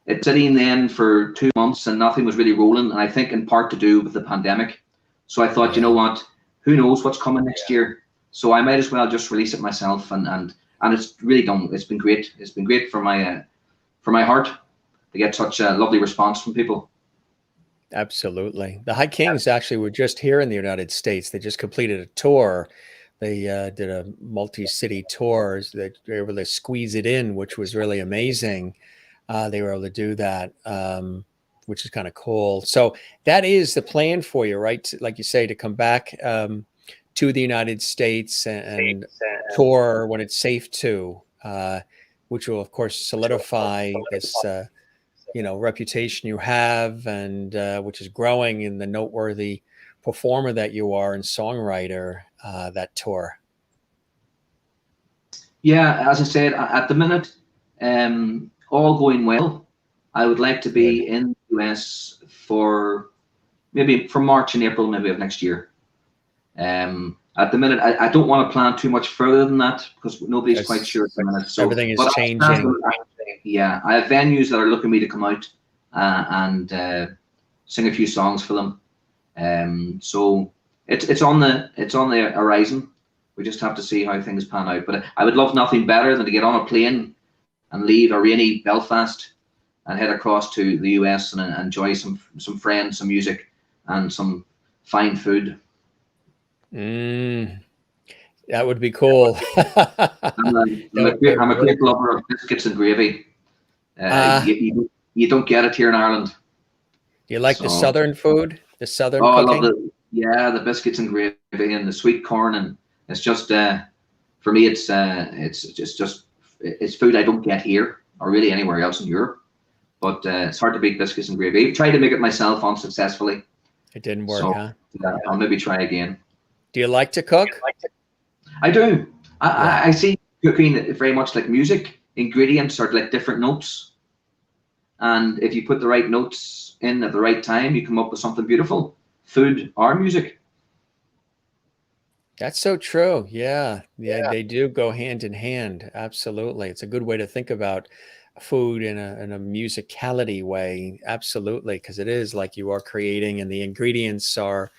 it's sitting then for 2 months and nothing was really rolling, and I think in part to do with the pandemic. So I thought, you know what, who knows what's coming next year? So I might as well just release it myself, and it's really done. It's been great. It's been great for my heart to get such a lovely response from people. Absolutely. The High Kings actually were just here in the United States. They just completed a tour. They did a multi-city tour. They were able to squeeze it in, which was really amazing. They were able to do that, which is kind of cool. So that is the plan for you, right? Like you say, to come back to the United States and tour when it's safe to, which will, of course, solidify this reputation you have, and which is growing in the noteworthy performer that you are and songwriter, that tour? Yeah, as I said, at the minute, all going well. I would like to Good. be in the US for maybe from March and April, maybe of next year. At the minute, I don't want to plan too much further than that because nobody's quite sure at Because the minute. So, everything is but changing. yeah, I have venues that are looking me to come out and sing a few songs for them. So it's on the horizon. We just have to see how things pan out. But I would love nothing better than to get on a plane and leave a rainy Belfast and head across to the US and enjoy some friends, some music, and some fine food. Mm, that would be cool. I'm That would a be really great cool. lover of biscuits and gravy. Uh, You don't get it here in Ireland. do you like the So, Southern food, the Southern oh, I love cooking? the biscuits and gravy and the sweet corn, and it's just for me, it's food I don't get here or really anywhere else in Europe. But it's hard to beat biscuits and gravy. I tried to make it myself unsuccessfully, It didn't work, so huh? I'll maybe try again. Do you like to cook? I do. Yeah. I see cooking very much like music. Ingredients are like different notes, and if you put the right notes in at the right time, you come up with something beautiful. Food or music. That's so true. Yeah. Yeah, they do go hand in hand. Absolutely. It's a good way to think about food in a musicality way. Absolutely, because it is like you are creating and the ingredients are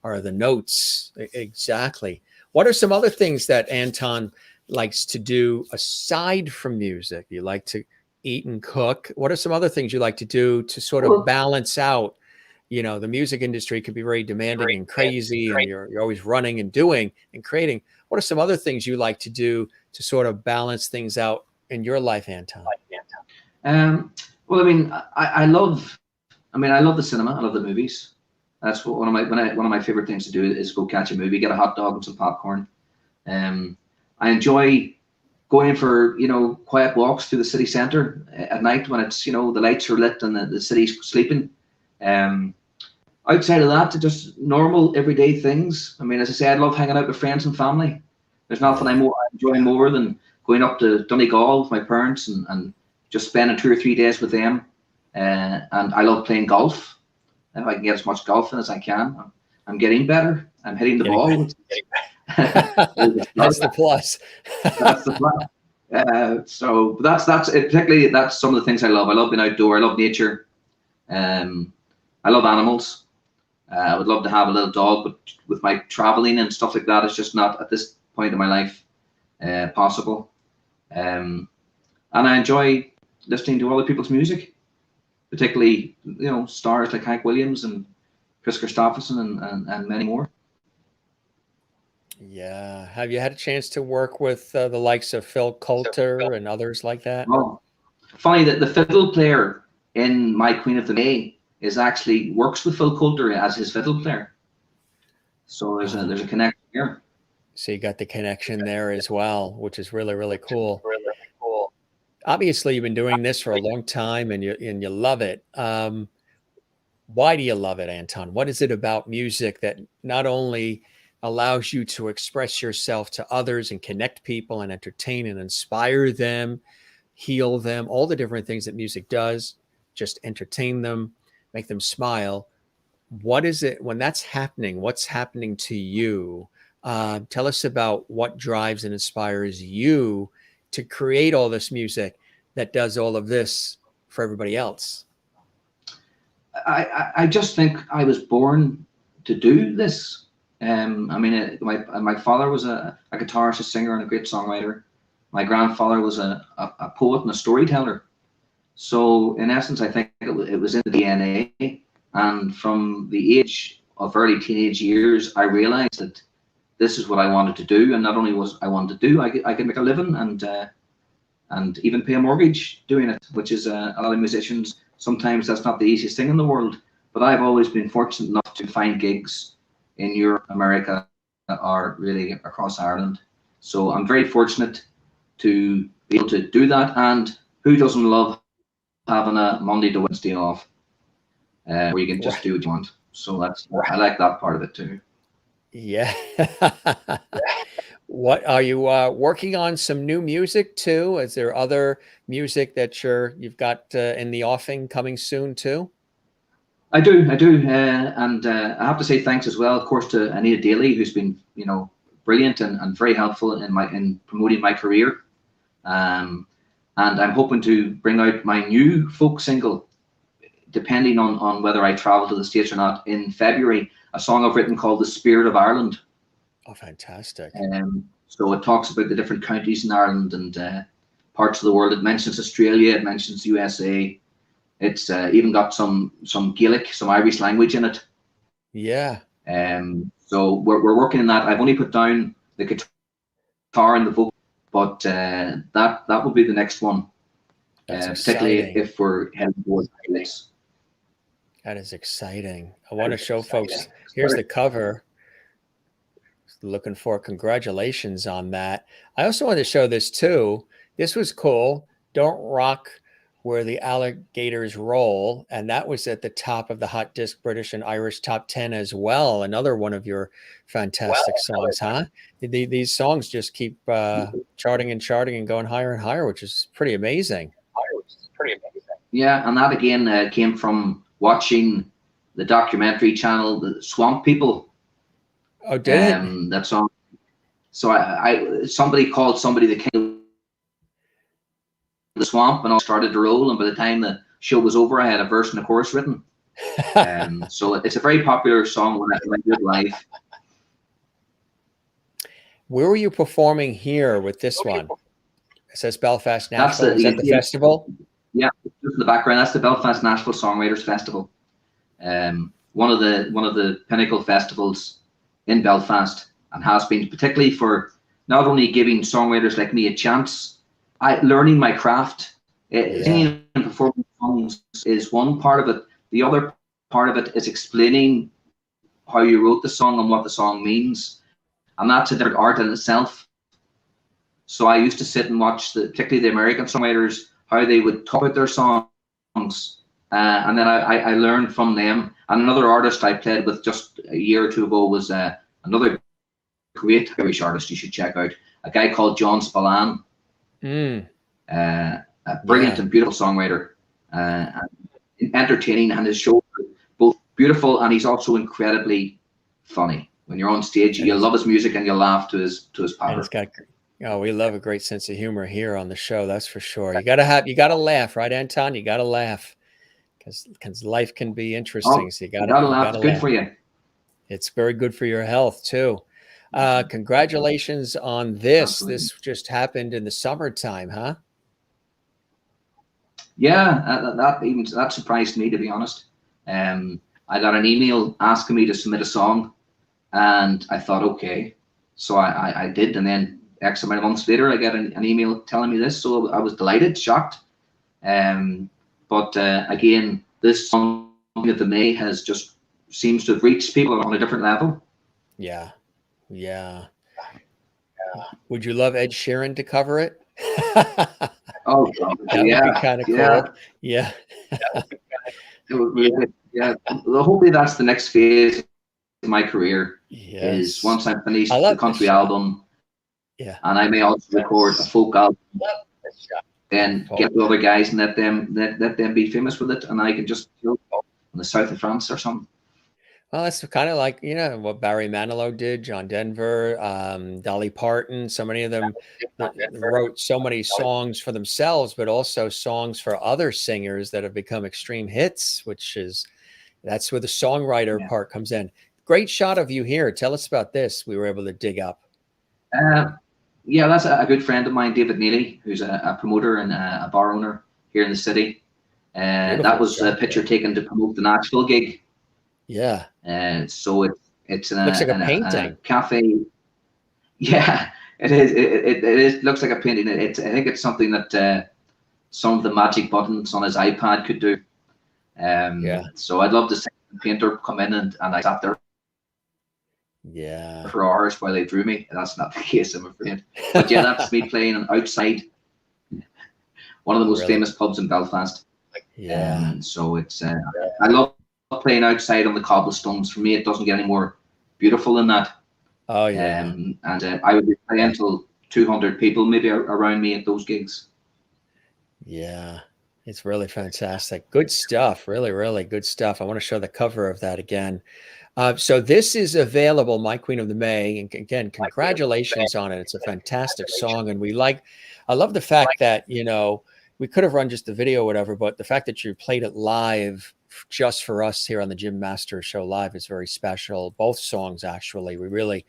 the notes. Exactly. What are some other things that Anton likes to do aside from music? You like to eat and cook. What are some other things you like to do to sort of Well, balance out? The music industry can be very demanding and crazy, and you're always running and doing and creating. What are some other things you like to do to sort of balance things out in your life, Anton? um, well, I mean, I love the cinema. I love the movies. That's what one of my favorite things to do is go catch a movie, get a hot dog and some popcorn. I enjoy going for quiet walks through the city centre at night when it's the lights are lit and the city's sleeping. Um, Outside of that, just normal everyday things. I mean, as I say, I love hanging out with friends and family. There's nothing Yeah. I enjoy more than going up to Donegal with my parents and just spending 2 or 3 days with them. And I love playing golf. If I can get as much golf in as I can, I'm getting better. I'm hitting the Getting ball. that's the plus. That's the plan. So that's it. Particularly, that's some of the things I love. I love being outdoor. I love nature. I love animals. I would love to have a little dog, but with my traveling and stuff like that, it's just not at this point in my life possible. And I enjoy listening to other people's music, particularly stars like Hank Williams and Chris Christopherson and many more. Yeah. Have you had a chance to work with the likes of Phil Coulter and others like that? Oh, funny that the fiddle player in My Queen of the May is actually works with Phil Coulter as his fiddle player. So Uh, there's a connection here. so you got the connection there as well, which is really, really cool. Obviously, you've been doing this for a long time and you love it. Why do you love it, Anton? What is it about music that not only allows you to express yourself to others and connect people and entertain and inspire them, heal them, all the different things that music does, just entertain them, make them smile. What is it when that's happening? What's happening to you? Tell us about what drives and inspires you to create all this music that does all of this for everybody else. I just think I was born to do this. I mean, my father was a guitarist, a singer, and a great songwriter. My grandfather was a poet and a storyteller. So in essence, I think it was in the DNA. And from the age of early teenage years, I realized that this is what I wanted to do. And not only was I wanted to do, I could make a living and even pay a mortgage doing it, which is a lot of musicians. Sometimes that's not the easiest thing in the world, but I've always been fortunate enough to find gigs in Europe, America, or really across Ireland. So I'm very fortunate to be able to do that. And who doesn't love having a Monday to Wednesday off, where you can just do what you want. So I like that part of it too. Yeah. What are you working on some new music too? Is there other music that you've got in the offing coming soon too? I do, and I have to say thanks as well, of course, to Anita Daly, who's been, brilliant and very helpful in promoting my career. And I'm hoping to bring out my new folk single, depending on whether I travel to the States or not, in February. A song I've written called "The Spirit of Ireland." Oh, fantastic! So it talks about the different counties in Ireland and parts of the world. It mentions Australia, it mentions USA. It's even got some Gaelic, some Irish language in it. Yeah. So we're working on that. I've only put down the guitar and the vocal, but that will be the next one. Particularly if we're heading towards this. That is exciting. I want to show folks. Here's the cover. Looking for congratulations on that. I also want to show this too. This was cool. Don't Rock Where the Alligators Roll. And that was at the top of the Hot Disc British and Irish top 10 as well. Another one of your fantastic songs, huh? These songs just keep charting and going higher and higher, which is pretty amazing. Yeah, and that again came from watching the documentary channel, The Swamp People. Oh, did it? That song. So somebody called somebody the king of the swamp, and I started to roll. And by the time the show was over, I had a verse and a chorus written. So it's a very popular song when I do it live. Where were you performing here with this one? It says Belfast Nashville. Is that the festival? Yeah, just in the background. That's the Belfast Nashville Songwriters Festival. One of the pinnacle festivals in Belfast, and has been, particularly for not only giving songwriters like me a chance, learning my craft. Singing and performing songs is one part of it. The other part of it is explaining how you wrote the song and what the song means, and that's a different art in itself. So I used to sit and watch, particularly the American songwriters, how they would talk about their songs, and then I learned from them. And another artist I played with just a year or two ago was another great Irish artist you should check out, a guy called John Spillane. A brilliant and beautiful songwriter, and entertaining, and his shows are both beautiful, and he's also incredibly funny. When you're on stage, you'll love his music and you'll laugh to his power. We love a great sense of humor here on the show, that's for sure. You gotta laugh, right, Anton? You gotta laugh, because life can be interesting. So you gotta laugh. It's good for you. It's very good for your health too. Congratulations on this. Absolutely. This just happened in the summertime, huh? Yeah, that surprised me, to be honest. I got an email asking me to submit a song, and I thought, okay. So I did, and then X amount of months later, I got an email telling me this. So I was delighted, shocked. But again, this song of the May has just seems to have reached people on a different level. Yeah. Would you love Ed Sheeran to cover it? Oh, God. That would be kind of cool. Yeah. Yeah. Well, hopefully that's the next phase of my career. Yes. Is once I finish the country album. Yeah. And I may also record a folk album. Then get the other guys and let them be famous with it, and I can just go in the south of France or something. Well, that's kind of like, what Barry Manilow did, John Denver, Dolly Parton. So many of them wrote so many songs for themselves, but also songs for other singers that have become extreme hits, that's where the songwriter part comes in. Great shot of you here. Tell us about this. We were able to dig up. Yeah, that's a good friend of mine, David Neely, who's a promoter and a bar owner here in the city. That was a picture taken to promote the Nashville gig. Yeah. So it's looks like a painting. A cafe. Yeah, it is. It is. Looks like a painting. I think it's something that some of the magic buttons on his iPad could do. So I'd love to see a painter come in and I sat there. Yeah. For hours while they drew me. That's not the case, I'm afraid. But yeah, that's me playing outside one of the most famous pubs in Belfast. Yeah. So it's I love playing outside on the cobblestones. For me, it doesn't get any more beautiful than that. Oh yeah. And I would be playing till 200 people maybe around me at those gigs. Yeah. It's really fantastic. Good stuff. Really, really good stuff. I want to show the cover of that again. So this is available, My Queen of the May. And again, congratulations on it. It's a fantastic song. And I love the fact that, we could have run just the video or whatever, but the fact that you played it live just for us here on the Jim Master Show Live is very special. Both songs, actually. We really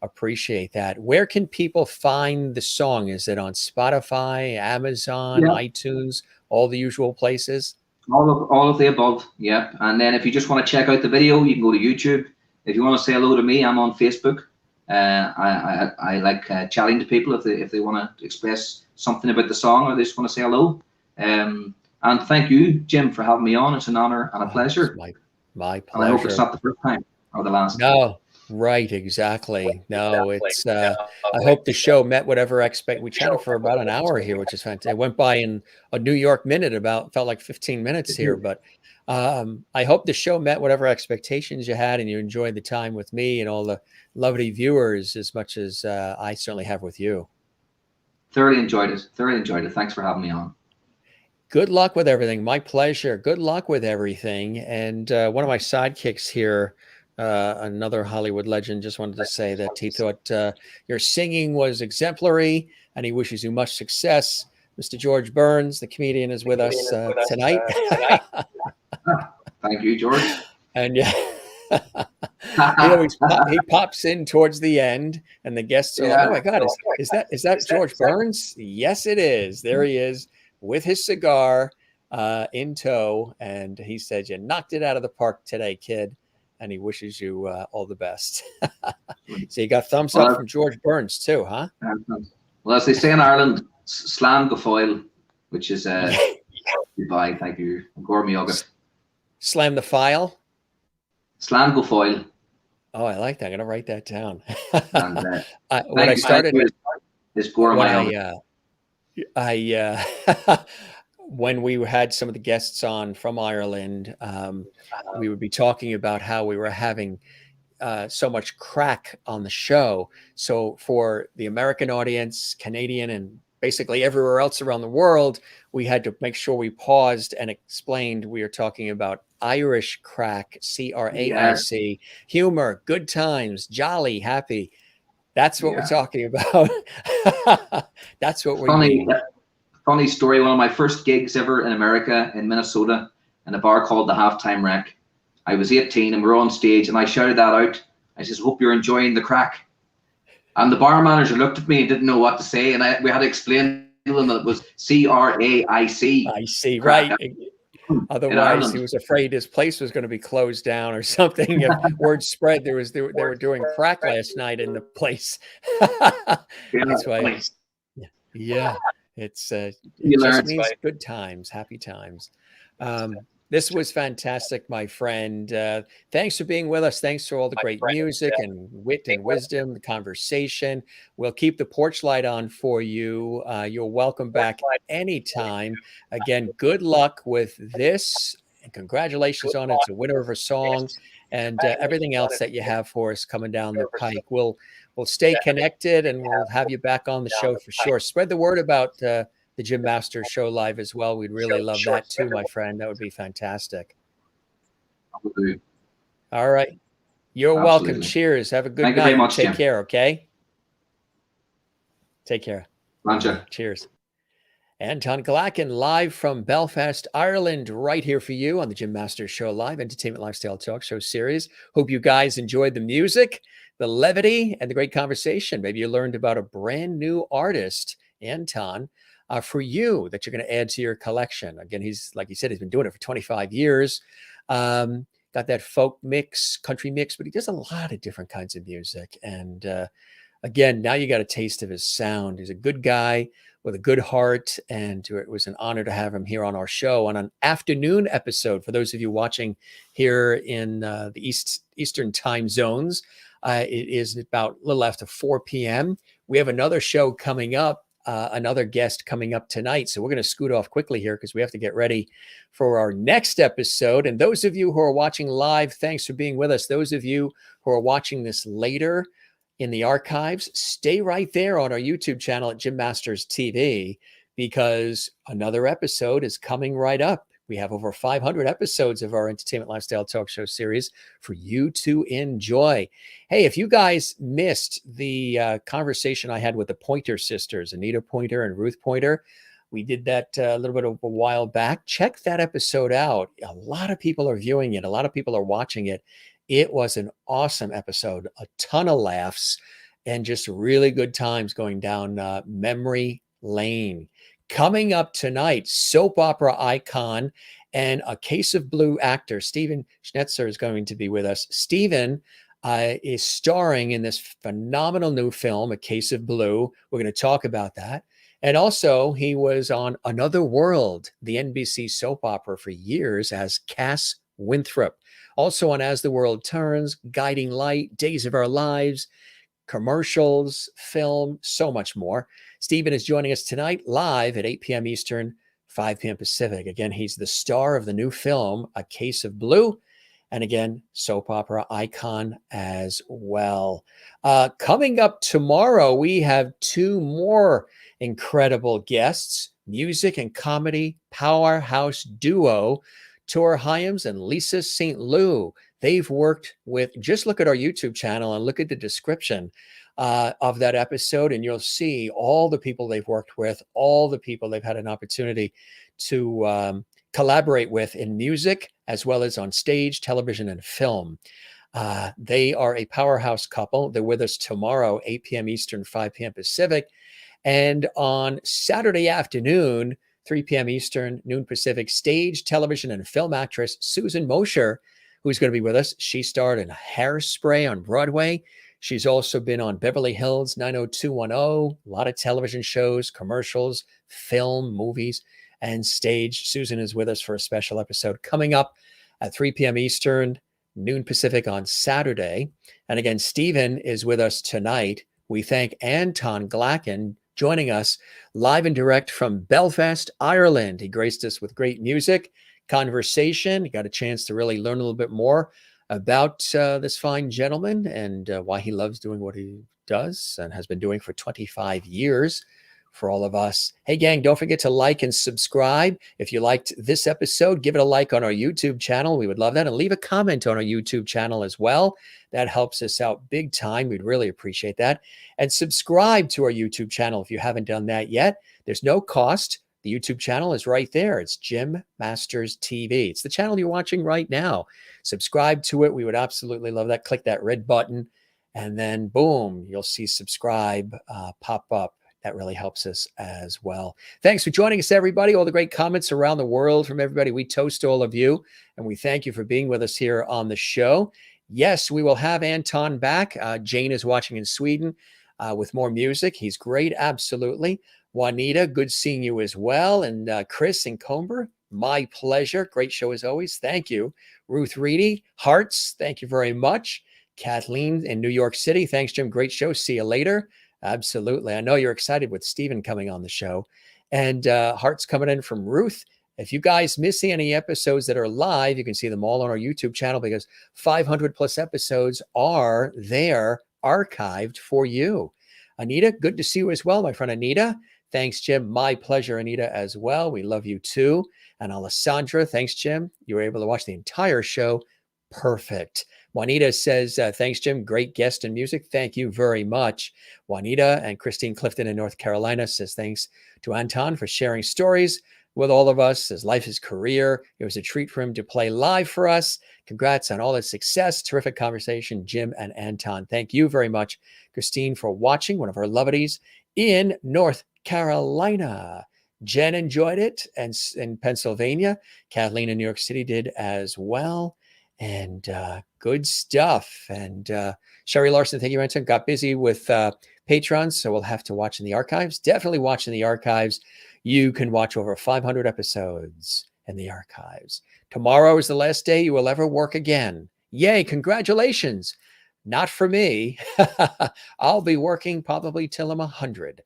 appreciate that. Where can people find the song? Is it on Spotify, Amazon, Yeah. iTunes, all the usual places? All of the above, yeah. And then if you just want to check out the video, you can go to YouTube. If you want to say hello to me, I'm on Facebook. I like chatting to people if they want to express something about the song or they just want to say hello. And thank you, Jim, for having me on. It's an honor and a pleasure. My pleasure. And I hope it's not the first time or the last. No, right, exactly. No, it's I hope the show met whatever we chatted for about an hour here, which is fantastic. It went by in a New York minute, felt like 15 minutes here, but I hope the show met whatever expectations you had and you enjoyed the time with me and all the lovely viewers as much as I certainly have with you. Thoroughly enjoyed it. Thanks for having me on. Good luck with everything. My pleasure. Good luck with everything. And one of my sidekicks here, another Hollywood legend, just wanted to say that he thought your singing was exemplary and he wishes you much success. Mr. George Burns, the comedian, is with us tonight. Thank you, George. And yeah, he pops in towards the end, and the guests are like, "Oh my God, is that George Burns?" Yes, it is. There he is with his cigar in tow, and he said, "You knocked it out of the park today, kid," and he wishes you all the best. So you got thumbs up from George Burns too, huh? Well, as they say in Ireland, slán go fóill, which is goodbye, thank you. Gormy August. Slam the file. Slán go fóill. Oh, I like that. I'm gonna write that down. And, when I started, when we had some of the guests on from Ireland, we would be talking about how we were having so much crack on the show. So for the American audience, Canadian, and basically everywhere else around the world, we had to make sure we paused and explained we are talking about Irish crack, C-R-A-I-C, humor, good times, jolly, happy. That's what we're talking about. That's what we Funny story. One of my first gigs ever in America, in Minnesota, in a bar called the Halftime Wreck. I was 18 and we were on stage and I shouted that out. I says, "Hope you're enjoying the crack." And the bar manager looked at me and didn't know what to say. And we had to explain to them that it was C-R-A-I-C. I see, right. Otherwise, he was afraid his place was going to be closed down or something. If word spread, they were doing crack last night in the place. That's why. Yeah, it just means good times, happy times. This was fantastic, my friend. Thanks for being with us. Thanks for all the great music and wit and wisdom, the conversation. We'll keep the porch light on for you. You're welcome back anytime. Again, good luck with this. And congratulations on it. It's a winner of a song and everything else that you have for us coming down the pike. We'll stay connected and we'll have you back on the show for sure. Spread the word about the Jim Master Show Live as well. We'd really love that too, my friend. That would be fantastic. All right. You're welcome. Cheers. Have a good night. Very much, Take Jim. care, okay? Take care. Roger. Cheers. Anton Glackin live from Belfast, Ireland, right here for you on the Jim Master Show Live, entertainment lifestyle talk show series. Hope you guys enjoyed the music, the levity, and the great conversation. Maybe you learned about a brand new artist, Anton, for you that you're going to add to your collection. Again, he's, like he said, he's been doing it for 25 years. Got that folk mix, country mix, but he does a lot of different kinds of music. And again, now you got a taste of his sound. He's a good guy with a good heart. And it was an honor to have him here on our show on an afternoon episode. For those of you watching here in the Eastern time zones, it is about a little after 4 p.m. We have another show coming up another guest coming up tonight. So we're going to scoot off quickly here because we have to get ready for our next episode. And those of you who are watching live, thanks for being with us. Those of you who are watching this later in the archives, stay right there on our YouTube channel at Jim Masters TV, because another episode is coming right up. We have over 500 episodes of our entertainment lifestyle talk show series for you to enjoy. Hey, if you guys missed the conversation I had with the Pointer sisters, Anita Pointer and Ruth Pointer, we did that a little bit of a while back. Check that episode out. A lot of people are viewing it. A lot of people are watching it. It was an awesome episode, a ton of laughs, and just really good times going down memory lane. Coming up tonight, soap opera icon and A Case of Blue actor Stephen Schnitzer is going to be with us. Stephen is starring in this phenomenal new film, A Case of Blue. We're going to talk about that. And also, he was on Another World, the NBC soap opera for years, as Cass Winthrop. Also on As the World Turns, Guiding Light, Days of Our Lives, commercials, film, so much more. Stephen is joining us tonight live at 8 p.m. Eastern, 5 p.m. Pacific. Again, he's the star of the new film, A Case of Blue. And again, soap opera icon as well. Coming up tomorrow, we have two more incredible guests, music and comedy powerhouse duo, Tor Hyams and Lisa St. Lou. They've worked with, just look at our YouTube channel and look at the description of that episode, and you'll see all the people they've worked with, all the people they've had an opportunity to collaborate with in music, as well as on stage, television, and film. They are a powerhouse couple. They're with us tomorrow, 8 p.m. Eastern, 5 p.m. Pacific. And on Saturday afternoon, 3 p.m. Eastern, noon Pacific, stage, television, and film actress Susan Mosher, who's going to be with us. She starred in Hairspray on Broadway. She's also been on Beverly Hills 90210, a lot of television shows, commercials, film, movies, and stage. Susan is with us for a special episode coming up at 3 p.m. Eastern, noon Pacific on Saturday. And again, Stephen is with us tonight. We thank Anton Glackin joining us live and direct from Belfast, Ireland. He graced us with great music, conversation. He got a chance to really learn a little bit more about this fine gentleman and why he loves doing what he does and has been doing for 25 years for all of us. Hey, gang, don't forget to like and subscribe. If you liked this episode, give it a like on our YouTube channel. We would love that. And leave a comment on our YouTube channel as well. That helps us out big time. We'd really appreciate that. And subscribe to our YouTube channel if you haven't done that yet. There's no cost. The YouTube channel is right there. It's Jim Masters TV. It's the channel you're watching right now. Subscribe to it. We would absolutely love that. Click that red button, and then boom, you'll see subscribe pop up. That really helps us as well. Thanks for joining us, everybody. All the great comments around the world from everybody. We toast all of you, and we thank you for being with us here on the show. Yes, we will have Anton back. Jane is watching in Sweden with more music. He's great, absolutely. Juanita, good seeing you as well. And Chris and Comber, my pleasure. Great show as always. Thank you. Ruth Reedy, Hearts, thank you very much. Kathleen in New York City, thanks, Jim. Great show. See you later. Absolutely. I know you're excited with Stephen coming on the show. And Hearts coming in from Ruth. If you guys miss any episodes that are live, you can see them all on our YouTube channel because 500 plus episodes are there archived for you. Anita, good to see you as well, my friend Anita. Thanks, Jim. My pleasure, Anita, as well. We love you too. And Alessandra, thanks, Jim. You were able to watch the entire show. Perfect. Juanita says, thanks, Jim. Great guest and music. Thank you very much. Juanita and Christine Clifton in North Carolina says, thanks to Anton for sharing stories with all of us, his life, his career. It was a treat for him to play live for us. Congrats on all his success. Terrific conversation, Jim and Anton. Thank you very much, Christine, for watching, one of our lovelies in North Carolina. Jen enjoyed it, and in Pennsylvania. Kathleen in New York City did as well. And good stuff. And Sherry Larson, thank you, Anton. Got busy with patrons, so we'll have to watch in the archives. Definitely watch in the archives. You can watch over 500 episodes in the archives. Tomorrow is the last day you will ever work again. Yay, congratulations. Not for me. I'll be working probably till I'm 100,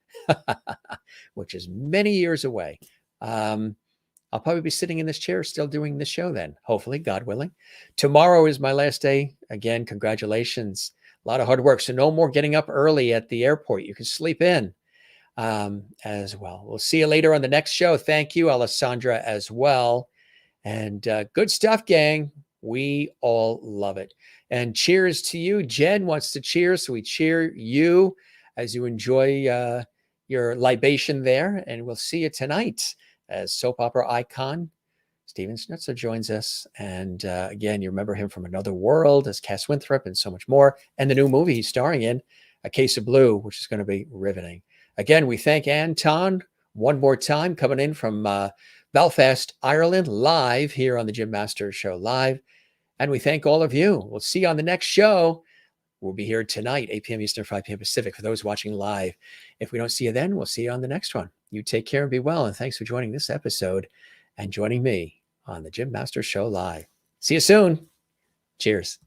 which is many years away. I'll probably be sitting in this chair still doing the show then, hopefully, God willing. Tomorrow is my last day. Again, congratulations. A lot of hard work. So no more getting up early at the airport. You can sleep in as well. We'll see you later on the next show. Thank you, Alessandra, as well. And good stuff, gang. We all love it. And cheers to you. Jen wants to cheers, so we cheer you as you enjoy your libation there. And we'll see you tonight as soap opera icon Stephen Schnitzer joins us. And again, you remember him from Another World as Cass Winthrop and so much more. And the new movie he's starring in, A Case of Blue, which is going to be riveting. Again, we thank Anton one more time coming in from Belfast, Ireland, live here on the Jim Masters Show Live. And we thank all of you. We'll see you on the next show. We'll be here tonight, 8 p.m. Eastern, 5 p.m. Pacific, for those watching live. If we don't see you then, we'll see you on the next one. You take care and be well. And thanks for joining this episode and joining me on the Jim Masters Show Live. See you soon. Cheers.